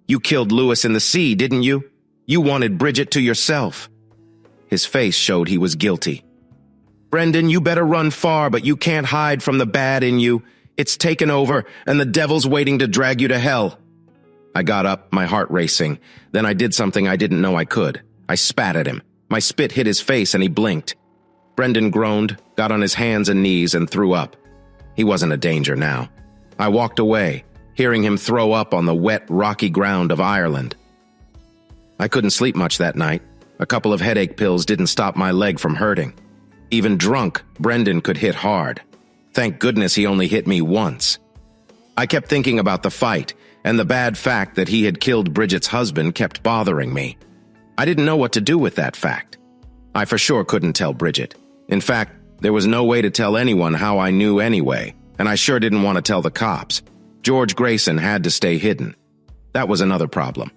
You killed Lewis in the sea, didn't you? You wanted Bridget to yourself." His face showed he was guilty. "Brendan, you better run far, but you can't hide from the bad in you. It's taken over, and the devil's waiting to drag you to hell." I got up, my heart racing. Then I did something I didn't know I could. I spat at him. My spit hit his face, and he blinked. Brendan groaned, got on his hands and knees, and threw up. He wasn't a danger now. I walked away, hearing him throw up on the wet, rocky ground of Ireland. I couldn't sleep much that night. A couple of headache pills didn't stop my leg from hurting. Even drunk, Brendan could hit hard. Thank goodness he only hit me once. I kept thinking about the fight, and the bad fact that he had killed Bridget's husband kept bothering me. I didn't know what to do with that fact. I for sure couldn't tell Bridget. In fact, there was no way to tell anyone how I knew anyway, and I sure didn't want to tell the cops. George Grayson had to stay hidden. That was another problem.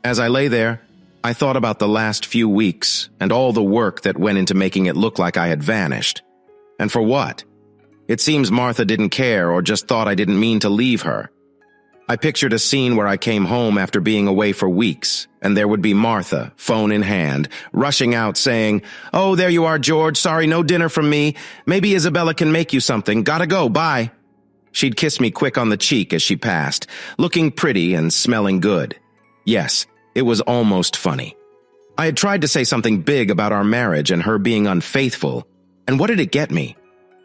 As I lay there, I thought about the last few weeks and all the work that went into making it look like I had vanished. And for what? It seems Martha didn't care or just thought I didn't mean to leave her. I pictured a scene where I came home after being away for weeks, and there would be Martha, phone in hand, rushing out saying, "Oh, there you are, George. Sorry, no dinner from me. Maybe Isabella can make you something. Gotta go, bye." She'd kiss me quick on the cheek as she passed, looking pretty and smelling good. Yes, it was almost funny. I had tried to say something big about our marriage and her being unfaithful, and what did it get me?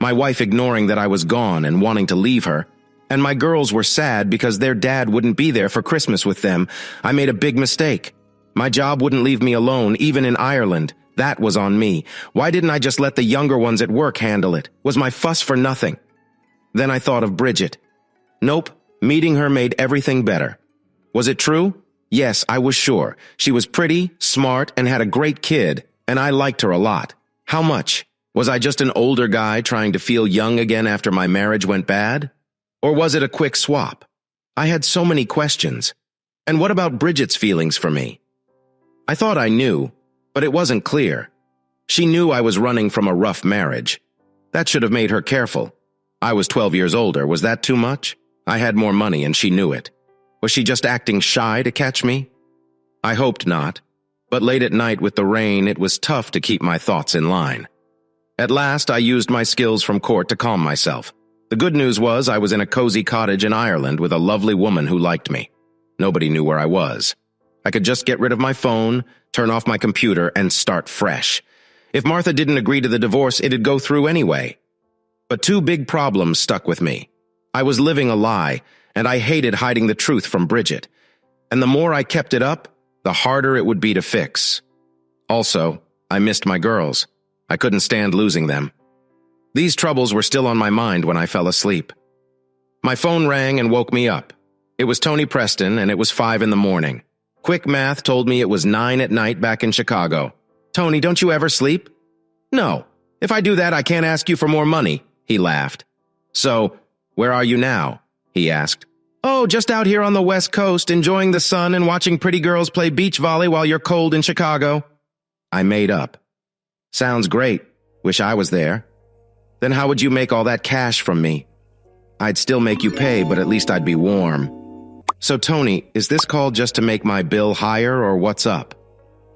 My wife ignoring that I was gone and wanting to leave her, and my girls were sad because their dad wouldn't be there for Christmas with them. I made a big mistake. My job wouldn't leave me alone, even in Ireland. That was on me. Why didn't I just let the younger ones at work handle it? Was my fuss for nothing? Then I thought of Bridget. Nope, meeting her made everything better. Was it true? Yes, I was sure. She was pretty, smart, and had a great kid, and I liked her a lot. How much? Was I just an older guy trying to feel young again after my marriage went bad? Or was it a quick swap? I had so many questions. And what about Bridget's feelings for me? I thought I knew, but it wasn't clear. She knew I was running from a rough marriage. That should have made her careful. I was 12 years older. Was that too much? I had more money and she knew it. Was she just acting shy to catch me? I hoped not, but late at night with the rain, it was tough to keep my thoughts in line. At last, I used my skills from court to calm myself. The good news was I was in a cozy cottage in Ireland with a lovely woman who liked me. Nobody knew where I was. I could just get rid of my phone, turn off my computer, and start fresh. If Martha didn't agree to the divorce, it'd go through anyway. But two big problems stuck with me. I was living a lie, and I hated hiding the truth from Bridget. And the more I kept it up, the harder it would be to fix. Also, I missed my girls. I couldn't stand losing them. These troubles were still on my mind when I fell asleep. My phone rang and woke me up. It was Tony Preston, and it was 5 a.m. Quick math told me it was 9 p.m. back in Chicago. "Tony, don't you ever sleep?" "No. If I do that, I can't ask you for more money," he laughed. "So, where are you now?" he asked. "Oh, just out here on the West Coast, enjoying the sun and watching pretty girls play beach volley while you're cold in Chicago." I made up. "Sounds great. Wish I was there." "Then how would you make all that cash from me?" "I'd still make you pay, but at least I'd be warm." "So, Tony, is this call just to make my bill higher, or what's up?"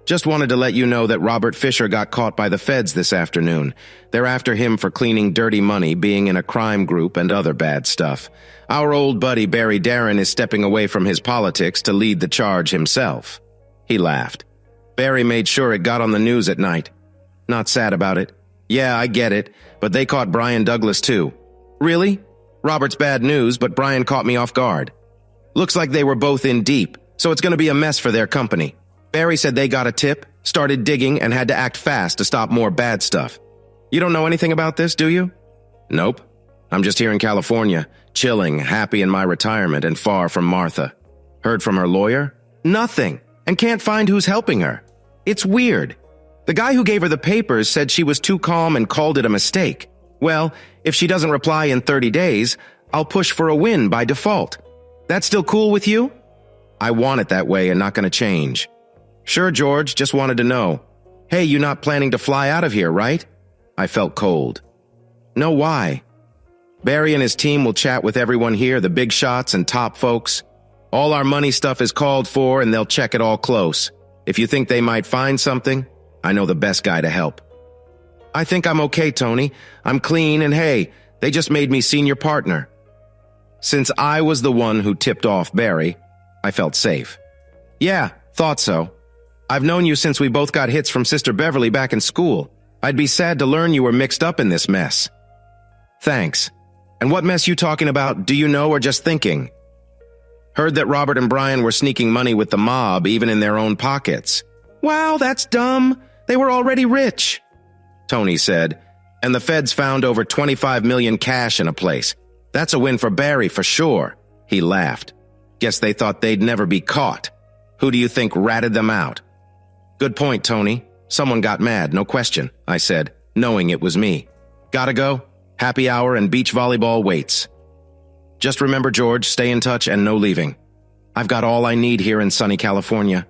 "Just wanted to let you know that Robert Fisher got caught by the feds this afternoon. They're after him for cleaning dirty money, being in a crime group, and other bad stuff. Our old buddy Barry Darren is stepping away from his politics to lead the charge himself." He laughed. "Barry made sure it got on the news at night." "Not sad about it." "Yeah, I get it, but they caught Brian Douglas too." "Really? Robert's bad news, but Brian caught me off guard." "Looks like they were both in deep, so it's going to be a mess for their company. Barry said they got a tip, started digging, and had to act fast to stop more bad stuff. You don't know anything about this, do you?" "Nope. I'm just here in California, chilling, happy in my retirement, and far from Martha." "Heard from her lawyer?" "Nothing, and can't find who's helping her. It's weird. The guy who gave her the papers said she was too calm and called it a mistake. Well, if she doesn't reply in 30 days, I'll push for a win by default. That's still cool with you? I want it that way and not going to change. Sure, George, just wanted to know. Hey, you not planning to fly out of here, right? I felt cold. No, why? Barry and his team will chat with everyone here, the big shots and top folks. All our money stuff is called for and they'll check it all close. If you think they might find something, I know the best guy to help. I think I'm okay, Tony. I'm clean and hey, they just made me senior partner. Since I was the one who tipped off Barry, I felt safe. Yeah, thought so. I've known you since we both got hits from Sister Beverly back in school. I'd be sad to learn you were mixed up in this mess. Thanks. And what mess you talking about, do you know or just thinking? Heard that Robert and Brian were sneaking money with the mob, even in their own pockets. Wow, that's dumb. They were already rich, Tony said, and the feds found over 25 million cash in a place. That's a win for Barry for sure. He laughed. Guess they thought they'd never be caught. Who do you think ratted them out? Good point, Tony. Someone got mad, no question, I said, knowing it was me. Gotta go. Happy hour and beach volleyball waits. Just remember, George, stay in touch and no leaving. I've got all I need here in sunny California.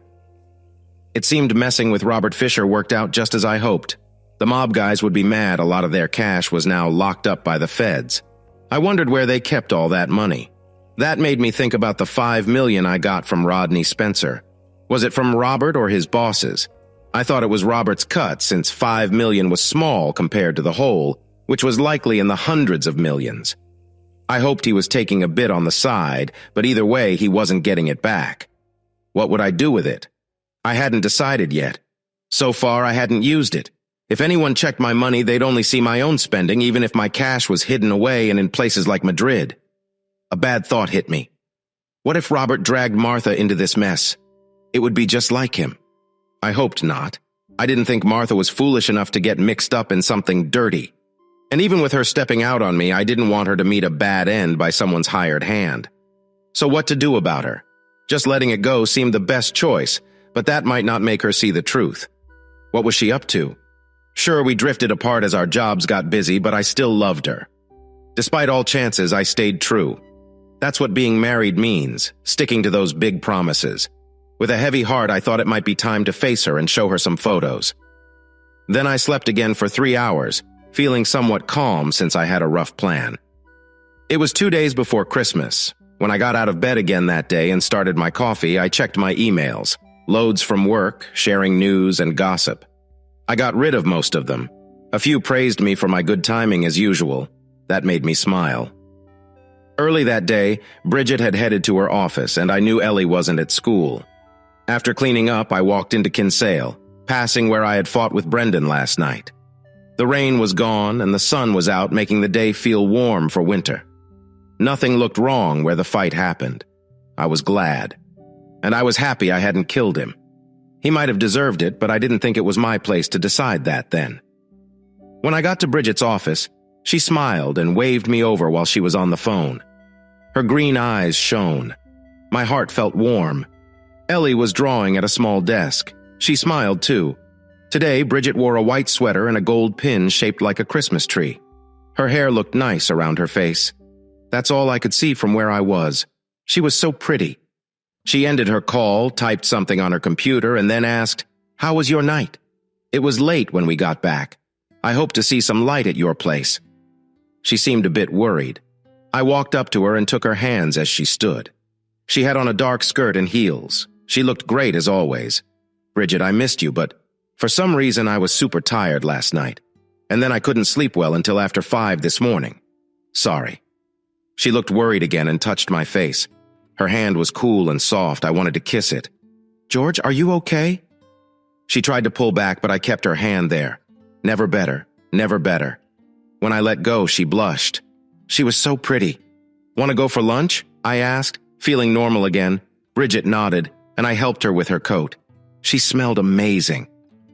It seemed messing with Robert Fisher worked out just as I hoped. The mob guys would be mad a lot of their cash was now locked up by the feds. I wondered where they kept all that money. That made me think about the $5 million I got from Rodney Spencer. Was it from Robert or his bosses? I thought it was Robert's cut since $5 million was small compared to the whole, which was likely in the hundreds of millions. I hoped he was taking a bit on the side, but either way, he wasn't getting it back. What would I do with it? I hadn't decided yet. So far, I hadn't used it. If anyone checked my money, they'd only see my own spending, even if my cash was hidden away and in places like Madrid. A bad thought hit me. What if Robert dragged Martha into this mess? It would be just like him. I hoped not. I didn't think Martha was foolish enough to get mixed up in something dirty. And even with her stepping out on me, I didn't want her to meet a bad end by someone's hired hand. So what to do about her? Just letting it go seemed the best choice, but that might not make her see the truth. What was she up to? Sure, we drifted apart as our jobs got busy, but I still loved her. Despite all chances, I stayed true. That's what being married means, sticking to those big promises. With a heavy heart, I thought it might be time to face her and show her some photos. Then I slept again for 3 hours, feeling somewhat calm since I had a rough plan. It was 2 days before Christmas. When I got out of bed again that day and started my coffee, I checked my emails, loads from work, sharing news and gossip. I got rid of most of them. A few praised me for my good timing as usual. That made me smile. Early that day, Bridget had headed to her office, and I knew Ellie wasn't at school. After cleaning up, I walked into Kinsale, passing where I had fought with Brendan last night. The rain was gone, and the sun was out, making the day feel warm for winter. Nothing looked wrong where the fight happened. I was glad. And I was happy I hadn't killed him. He might have deserved it, but I didn't think it was my place to decide that then. When I got to Bridget's office, she smiled and waved me over while she was on the phone. Her green eyes shone. My heart felt warm. Ellie was drawing at a small desk. She smiled too. Today, Bridget wore a white sweater and a gold pin shaped like a Christmas tree. Her hair looked nice around her face. That's all I could see from where I was. She was so pretty. She ended her call, typed something on her computer, and then asked, "How was your night? It was late when we got back. I hope to see some light at your place." She seemed a bit worried. I walked up to her and took her hands as she stood. She had on a dark skirt and heels. She looked great as always. "Bridget, I missed you, but for some reason I was super tired last night. And then I couldn't sleep well until after 5 this morning. Sorry." She looked worried again and touched my face. Her hand was cool and soft. I wanted to kiss it. "George, are you okay?" She tried to pull back, but I kept her hand there. Never better, never better. When I let go, she blushed. She was so pretty. "Want to go for lunch?" I asked, feeling normal again. Bridget nodded, and I helped her with her coat. She smelled amazing.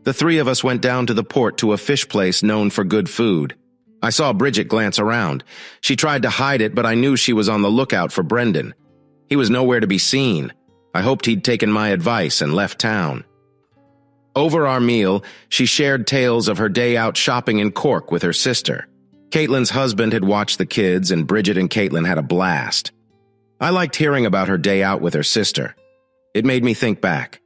The 3 of us went down to the port to a fish place known for good food. I saw Bridget glance around. She tried to hide it, but I knew she was on the lookout for Brendan. He was nowhere to be seen. I hoped he'd taken my advice and left town. Over our meal, she shared tales of her day out shopping in Cork with her sister. Caitlin's husband had watched the kids, and Bridget and Caitlin had a blast. I liked hearing about her day out with her sister. It made me think back.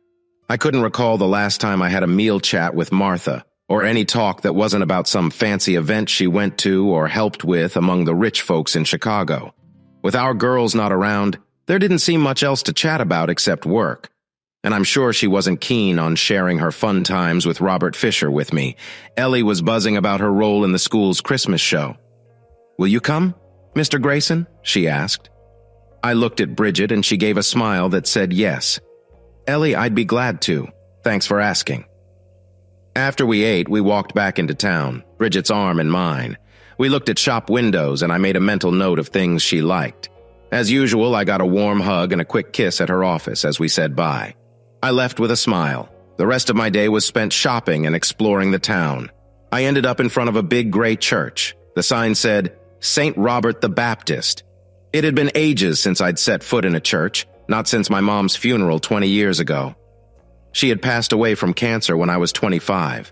I couldn't recall the last time I had a meal chat with Martha, or any talk that wasn't about some fancy event she went to or helped with among the rich folks in Chicago. With our girls not around, there didn't seem much else to chat about except work. And I'm sure she wasn't keen on sharing her fun times with Robert Fisher with me. Ellie was buzzing about her role in the school's Christmas show. "Will you come, Mr. Grayson?" she asked. I looked at Bridget and she gave a smile that said yes. "Ellie, I'd be glad to. Thanks for asking." After we ate, we walked back into town, Bridget's arm in mine. We looked at shop windows and I made a mental note of things she liked. As usual, I got a warm hug and a quick kiss at her office as we said bye. I left with a smile. The rest of my day was spent shopping and exploring the town. I ended up in front of a big gray church. The sign said, St. Robert the Baptist. It had been ages since I'd set foot in a church, not since my mom's funeral 20 years ago. She had passed away from cancer when I was 25.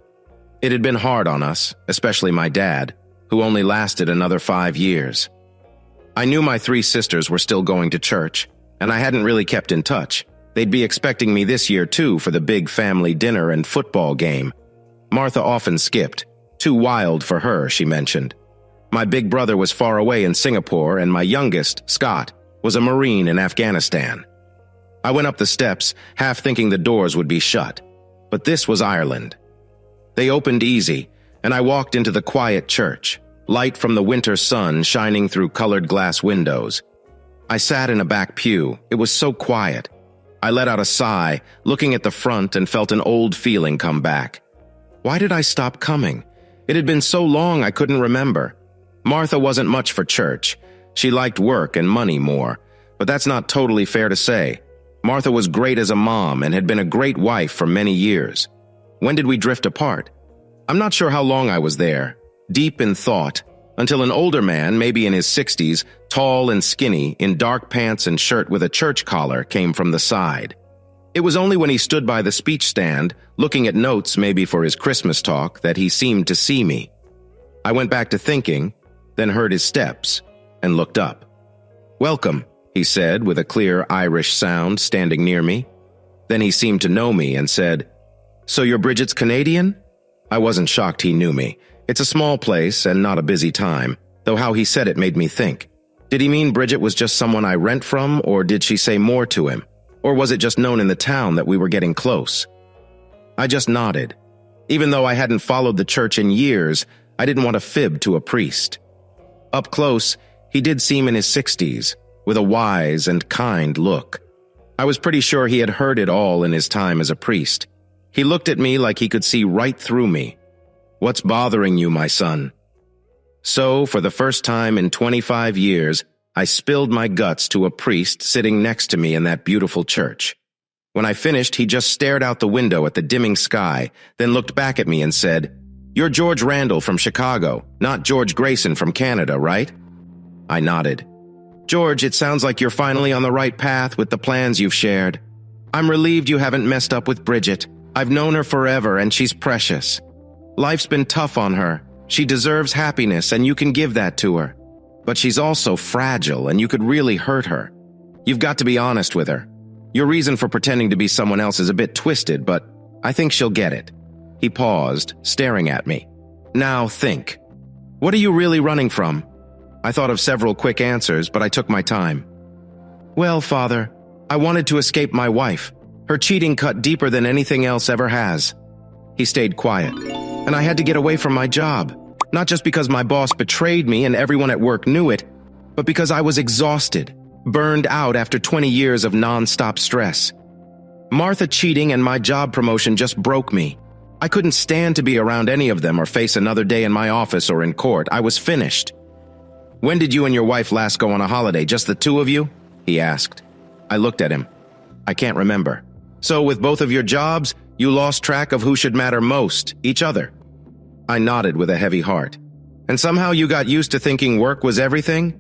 It had been hard on us, especially my dad, who only lasted another 5 years. I knew my 3 sisters were still going to church, and I hadn't really kept in touch. They'd be expecting me this year too for the big family dinner and football game. Martha often skipped. Too wild for her, she mentioned. My big brother was far away in Singapore, and my youngest, Scott, was a Marine in Afghanistan. I went up the steps, half thinking the doors would be shut. But this was Ireland. They opened easy, and I walked into the quiet church, light from the winter sun shining through colored glass windows. I sat in a back pew. It was so quiet. I let out a sigh, looking at the front, and felt an old feeling come back. Why did I stop coming? It had been so long I couldn't remember. Martha wasn't much for church. She liked work and money more, but that's not totally fair to say. Martha was great as a mom and had been a great wife for many years. When did we drift apart? I'm not sure how long I was there, deep in thought, until an older man, maybe in his 60s, tall and skinny, in dark pants and shirt with a church collar, came from the side. It was only when he stood by the speech stand, looking at notes maybe for his Christmas talk, that he seemed to see me. I went back to thinking, then heard his steps, and looked up. "Welcome," he said with a clear Irish sound standing near me. Then he seemed to know me and said, "So you're Bridget's Canadian?" I wasn't shocked he knew me. It's a small place and not a busy time, though how he said it made me think. Did he mean Bridget was just someone I rent from, or did she say more to him? Or was it just known in the town that we were getting close? I just nodded. Even though I hadn't followed the church in years, I didn't want to fib to a priest. Up close, he did seem in his 60s, with a wise and kind look. I was pretty sure he had heard it all in his time as a priest. He looked at me like he could see right through me. "What's bothering you, my son?" So, for the first time in 25 years, I spilled my guts to a priest sitting next to me in that beautiful church. When I finished, he just stared out the window at the dimming sky, then looked back at me and said, "You're George Randall from Chicago, not George Grayson from Canada, right?" I nodded. "George, it sounds like you're finally on the right path with the plans you've shared. I'm relieved you haven't messed up with Bridget. I've known her forever and she's precious. Life's been tough on her. She deserves happiness and you can give that to her. But she's also fragile and you could really hurt her. You've got to be honest with her. Your reason for pretending to be someone else is a bit twisted, but I think she'll get it." He paused, staring at me. "Now think. What are you really running from?" I thought of several quick answers, but I took my time. "Well, Father, I wanted to escape my wife. Her cheating cut deeper than anything else ever has." He stayed quiet. "And I had to get away from my job. Not just because my boss betrayed me and everyone at work knew it, but because I was exhausted, burned out after 20 years of non-stop stress. Martha cheating and my job promotion just broke me. I couldn't stand to be around any of them or face another day in my office or in court. I was finished." "When did you and your wife last go on a holiday, just the two of you?" he asked. I looked at him. "I can't remember." "So with both of your jobs, you lost track of who should matter most, each other?" I nodded with a heavy heart. "And somehow you got used to thinking work was everything?"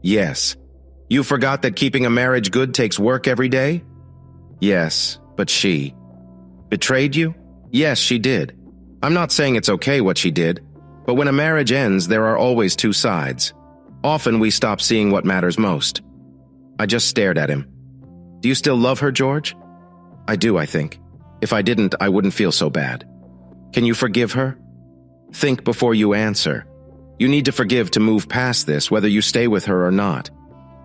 "Yes." "You forgot that keeping a marriage good takes work every day?" "Yes, but she..." "Betrayed you?" "Yes, she did. I'm not saying it's okay what she did. But when a marriage ends, there are always two sides. Often we stop seeing what matters most. I just stared at him. Do you still love her, George? I do, I think. If I didn't, I wouldn't feel so bad. Can you forgive her? Think before you answer. You need to forgive to move past this, whether you stay with her or not.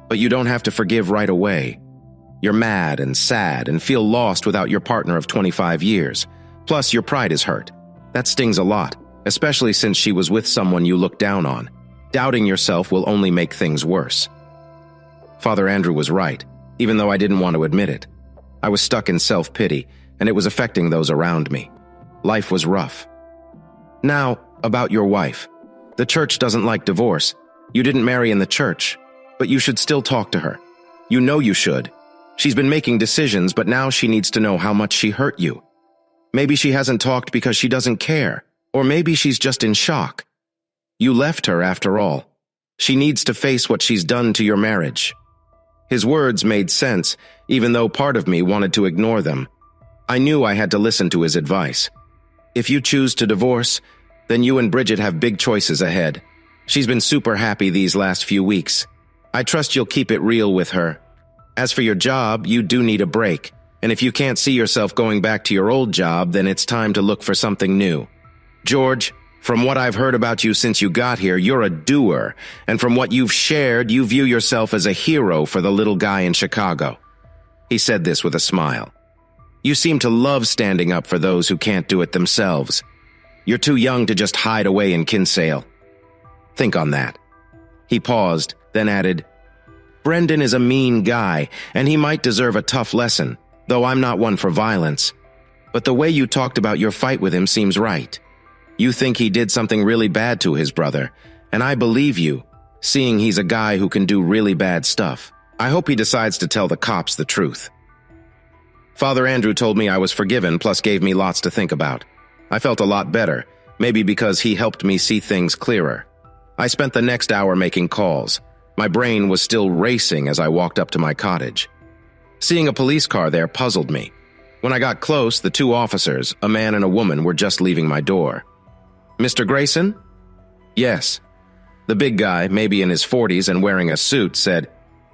But you don't have to forgive right away. You're mad and sad and feel lost without your partner of 25 years. Plus, your pride is hurt. That stings a lot, especially since she was with someone you look down on. Doubting yourself will only make things worse. Father Andrew was right, even though I didn't want to admit it. I was stuck in self-pity, and it was affecting those around me. Life was rough. Now, about your wife. The church doesn't like divorce. You didn't marry in the church, but you should still talk to her. You know you should. She's been making decisions, but now she needs to know how much she hurt you. Maybe she hasn't talked because she doesn't care, or maybe she's just in shock. You left her after all. She needs to face what she's done to your marriage. His words made sense, even though part of me wanted to ignore them. I knew I had to listen to his advice. If you choose to divorce, then you and Bridget have big choices ahead. She's been super happy these last few weeks. I trust you'll keep it real with her. As for your job, you do need a break. And if you can't see yourself going back to your old job, then it's time to look for something new. George, from what I've heard about you since you got here, you're a doer. And from what you've shared, you view yourself as a hero for the little guy in Chicago. He said this with a smile. You seem to love standing up for those who can't do it themselves. You're too young to just hide away in Kinsale. Think on that. He paused, then added, Brendan is a mean guy, and he might deserve a tough lesson, though I'm not one for violence. But the way you talked about your fight with him seems right. You think he did something really bad to his brother, and I believe you, seeing he's a guy who can do really bad stuff. I hope he decides to tell the cops the truth. Father Andrew told me I was forgiven, plus gave me lots to think about. I felt a lot better, maybe because he helped me see things clearer. I spent the next hour making calls. My brain was still racing as I walked up to my cottage. Seeing a police car there puzzled me. When I got close, the two officers, a man and a woman, were just leaving my door. Mr. Grayson? Yes. The big guy, maybe in his 40s and wearing a suit, said,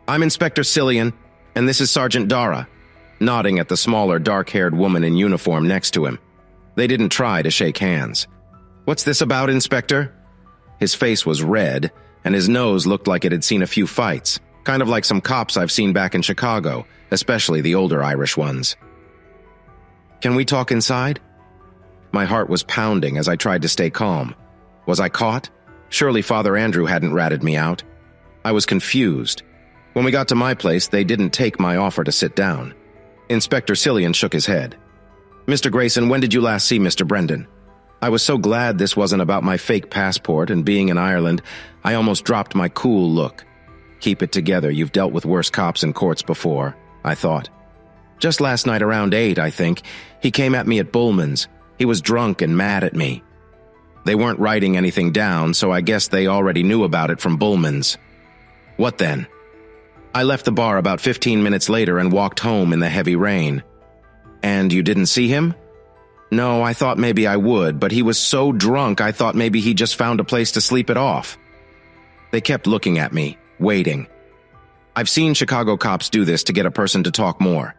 I'm Inspector Cillian, and this is Sergeant Dara, nodding at the smaller, dark-haired woman in uniform next to him. They didn't try to shake hands. What's this about, Inspector? His face was red, and his nose looked like it had seen a few fights, kind of like some cops I've seen back in Chicago, especially the older Irish ones. Can we talk inside? My heart was pounding as I tried to stay calm. Was I caught? Surely Father Andrew hadn't ratted me out. I was confused. When we got to my place, they didn't take my offer to sit down. Inspector Cillian shook his head. Mr. Grayson, when did you last see Mr. Brendan? I was so glad this wasn't about my fake passport and being in Ireland, I almost dropped my cool look. Keep it together, you've dealt with worse cops in courts before, I thought. Just last night around 8, I think, he came at me at Bullman's. He was drunk and mad at me. They weren't writing anything down, so I guess they already knew about it from Bullman's. What then? I left the bar about 15 minutes later and walked home in the heavy rain. And you didn't see him? No, I thought maybe I would, but he was so drunk I thought maybe he just found a place to sleep it off. They kept looking at me, waiting. I've seen Chicago cops do this to get a person to talk more.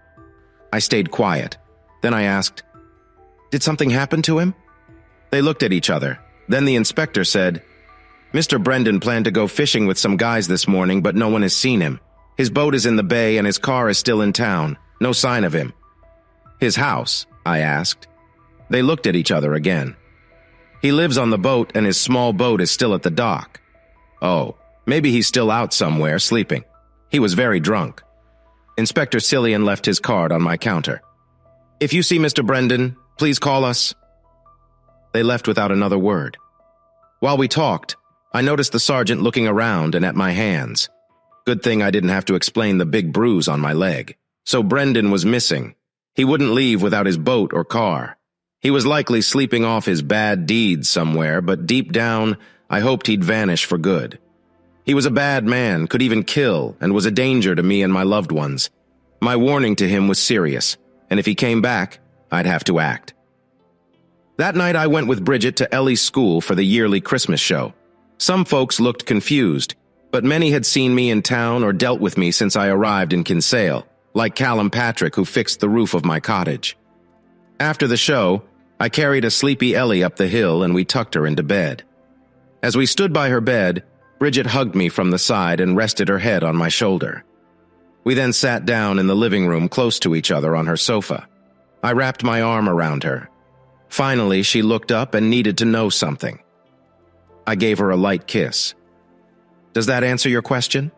I stayed quiet. Then I asked, Did something happen to him? They looked at each other. Then the inspector said, Mr. Brendan planned to go fishing with some guys this morning, but no one has seen him. His boat is in the bay and his car is still in town. No sign of him. His house? I asked. They looked at each other again. He lives on the boat and his small boat is still at the dock. Oh, maybe he's still out somewhere, sleeping. He was very drunk. Inspector Cillian left his card on my counter. If you see Mr. Brendan, please call us. They left without another word. While we talked, I noticed the sergeant looking around and at my hands. Good thing I didn't have to explain the big bruise on my leg. So Brendan was missing. He wouldn't leave without his boat or car. He was likely sleeping off his bad deeds somewhere, but deep down, I hoped he'd vanish for good. He was a bad man, could even kill, and was a danger to me and my loved ones. My warning to him was serious, and if he came back, I'd have to act. That night I went with Bridget to Ellie's school for the yearly Christmas show. Some folks looked confused, but many had seen me in town or dealt with me since I arrived in Kinsale, like Callum Patrick, who fixed the roof of my cottage. After the show, I carried a sleepy Ellie up the hill and we tucked her into bed. As we stood by her bed, Bridget hugged me from the side and rested her head on my shoulder. We then sat down in the living room close to each other on her sofa. I wrapped my arm around her. Finally, she looked up and needed to know something. I gave her a light kiss. Does that answer your question?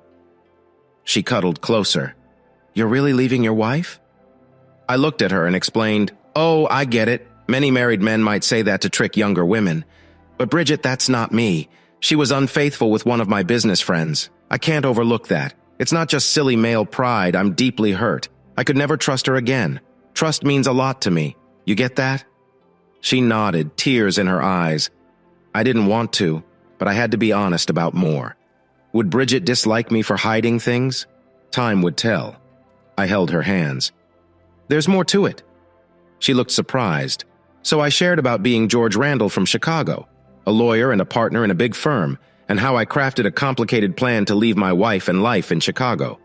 She cuddled closer. You're really leaving your wife? I looked at her and explained, Oh, I get it. Many married men might say that to trick younger women. But Bridget, that's not me. She was unfaithful with one of my business friends. I can't overlook that. It's not just silly male pride. I'm deeply hurt. I could never trust her again. Trust means a lot to me. You get that? She nodded, tears in her eyes. I didn't want to, but I had to be honest about more. Would Bridget dislike me for hiding things? Time would tell. I held her hands. There's more to it. She looked surprised. So I shared about being George Randall from Chicago, a lawyer and a partner in a big firm, and how I crafted a complicated plan to leave my wife and life in Chicago.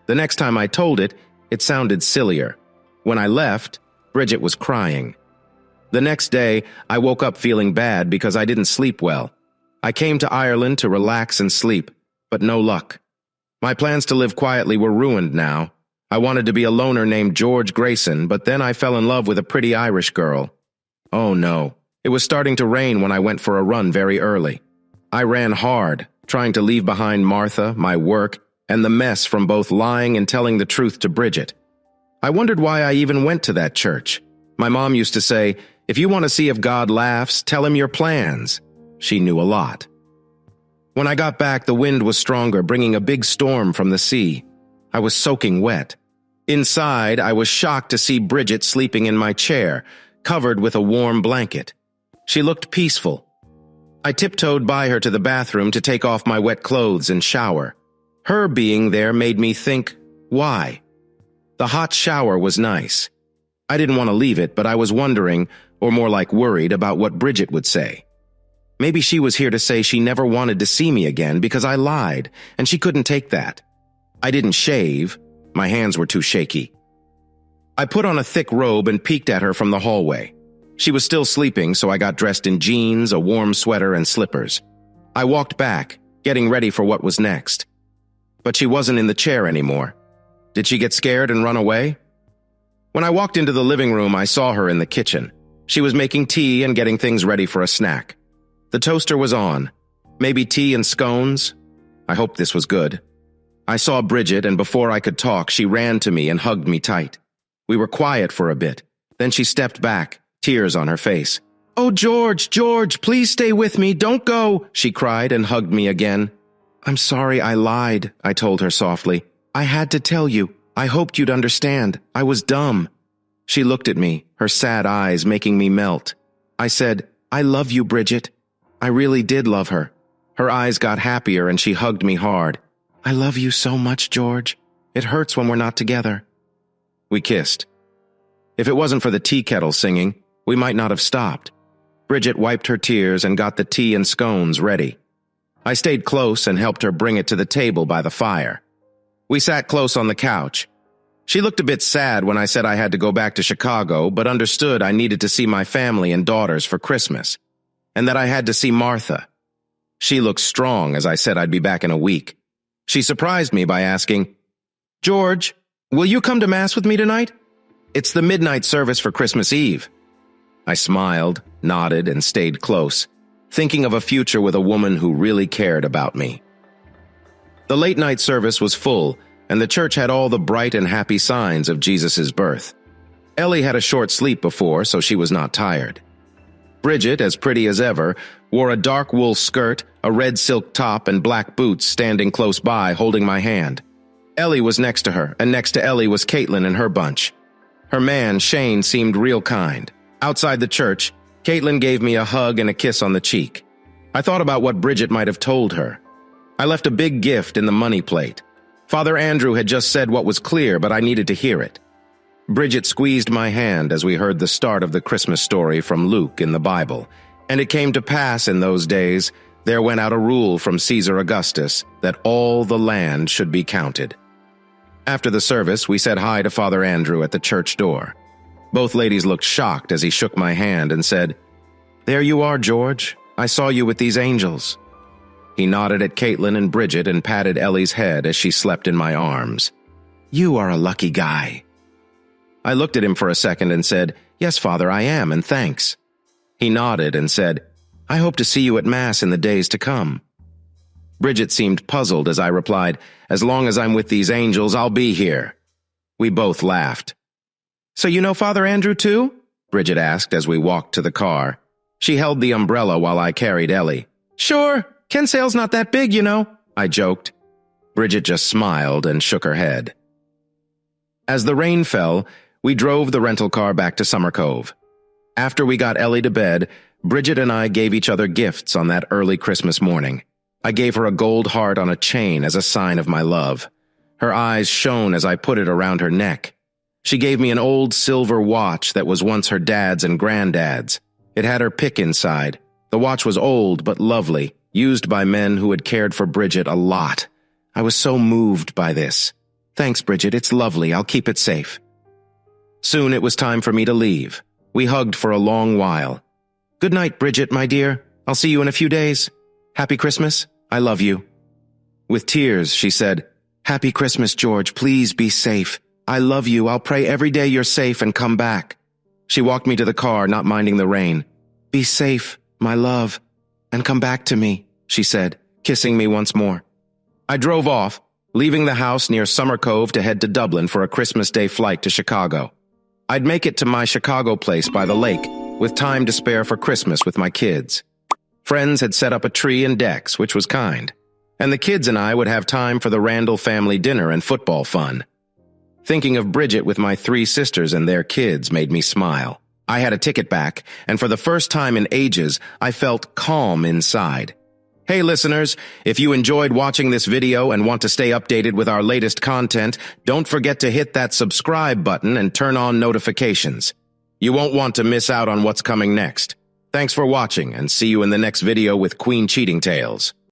The next time I told it, it sounded sillier. When I left, Bridget was crying. The next day, I woke up feeling bad because I didn't sleep well. I came to Ireland to relax and sleep, but no luck. My plans to live quietly were ruined now. I wanted to be a loner named George Grayson, but then I fell in love with a pretty Irish girl. Oh no, it was starting to rain when I went for a run very early. I ran hard, trying to leave behind Martha, my work, and the mess from both lying and telling the truth to Bridget. I wondered why I even went to that church. My mom used to say, if you want to see if God laughs, tell him your plans. She knew a lot. When I got back, the wind was stronger, bringing a big storm from the sea. I was soaking wet. Inside, I was shocked to see Bridget sleeping in my chair, covered with a warm blanket. She looked peaceful. I tiptoed by her to the bathroom to take off my wet clothes and shower. Her being there made me think, why? The hot shower was nice. I didn't want to leave it, but I was wondering, or more like worried, about what Bridget would say. Maybe she was here to say she never wanted to see me again because I lied, and she couldn't take that. I didn't shave. My hands were too shaky. I put on a thick robe and peeked at her from the hallway. She was still sleeping, so I got dressed in jeans, a warm sweater, and slippers. I walked back, getting ready for what was next. But she wasn't in the chair anymore. Did she get scared and run away? When I walked into the living room, I saw her in the kitchen. She was making tea and getting things ready for a snack. The toaster was on. Maybe tea and scones? I hoped this was good. I saw Bridget, and before I could talk, she ran to me and hugged me tight. We were quiet for a bit. Then she stepped back, tears on her face. "Oh, George, George, please stay with me. Don't go," she cried and hugged me again. "I'm sorry I lied," I told her softly. "I had to tell you. I hoped you'd understand. I was dumb." She looked at me, her sad eyes making me melt. I said, "I love you, Bridget." I really did love her. Her eyes got happier and she hugged me hard. "I love you so much, George. It hurts when we're not together." We kissed. If it wasn't for the tea kettle singing, we might not have stopped. Bridget wiped her tears and got the tea and scones ready. I stayed close and helped her bring it to the table by the fire. We sat close on the couch. She looked a bit sad when I said I had to go back to Chicago, but understood I needed to see my family and daughters for Christmas, and that I had to see Martha. She looked strong as I said I'd be back in a week. She surprised me by asking, "George, will you come to Mass with me tonight? It's the midnight service for Christmas Eve." I smiled, nodded, and stayed close, thinking of a future with a woman who really cared about me. The late-night service was full, and the church had all the bright and happy signs of Jesus' birth. Ellie had a short sleep before, so she was not tired. Bridget, as pretty as ever, wore a dark wool skirt, a red silk top, and black boots, standing close by, holding my hand. Ellie was next to her, and next to Ellie was Caitlin and her bunch. Her man, Shane, seemed real kind. Outside the church, Caitlin gave me a hug and a kiss on the cheek. I thought about what Bridget might have told her. I left a big gift in the money plate. Father Andrew had just said what was clear, but I needed to hear it. Bridget squeezed my hand as we heard the start of the Christmas story from Luke in the Bible. And it came to pass in those days, there went out a rule from Caesar Augustus that all the land should be counted. After the service, we said hi to Father Andrew at the church door. Both ladies looked shocked as he shook my hand and said, "There you are, George. I saw you with these angels." He nodded at Caitlin and Bridget and patted Ellie's head as she slept in my arms. "You are a lucky guy." I looked at him for a second and said, "Yes, Father, I am, and thanks." He nodded and said, "I hope to see you at Mass in the days to come." Bridget seemed puzzled as I replied, "As long as I'm with these angels, I'll be here." We both laughed. "So you know Father Andrew too?" Bridget asked as we walked to the car. She held the umbrella while I carried Ellie. "Sure, Kinsale's not that big, you know," I joked. Bridget just smiled and shook her head. As the rain fell, we drove the rental car back to Summer Cove. After we got Ellie to bed, Bridget and I gave each other gifts on that early Christmas morning. I gave her a gold heart on a chain as a sign of my love. Her eyes shone as I put it around her neck. She gave me an old silver watch that was once her dad's and granddad's. It had her pick inside. The watch was old but lovely, used by men who had cared for Bridget a lot. I was so moved by this. "Thanks, Bridget, it's lovely. I'll keep it safe." Soon it was time for me to leave. We hugged for a long while. "Good night, Bridget, my dear. I'll see you in a few days. Happy Christmas. I love you." With tears, she said, "Happy Christmas, George. Please be safe. I love you. I'll pray every day you're safe and come back." She walked me to the car, not minding the rain. "Be safe, my love, and come back to me," she said, kissing me once more. I drove off, leaving the house near Summer Cove to head to Dublin for a Christmas Day flight to Chicago. I'd make it to my Chicago place by the lake, with time to spare for Christmas with my kids. Friends had set up a tree and decks, which was kind, and the kids and I would have time for the Randall family dinner and football fun. Thinking of Bridget with my 3 sisters and their kids made me smile. I had a ticket back, and for the first time in ages, I felt calm inside. Hey listeners, if you enjoyed watching this video and want to stay updated with our latest content, don't forget to hit that subscribe button and turn on notifications. You won't want to miss out on what's coming next. Thanks for watching, and see you in the next video with Queen Cheating Tales.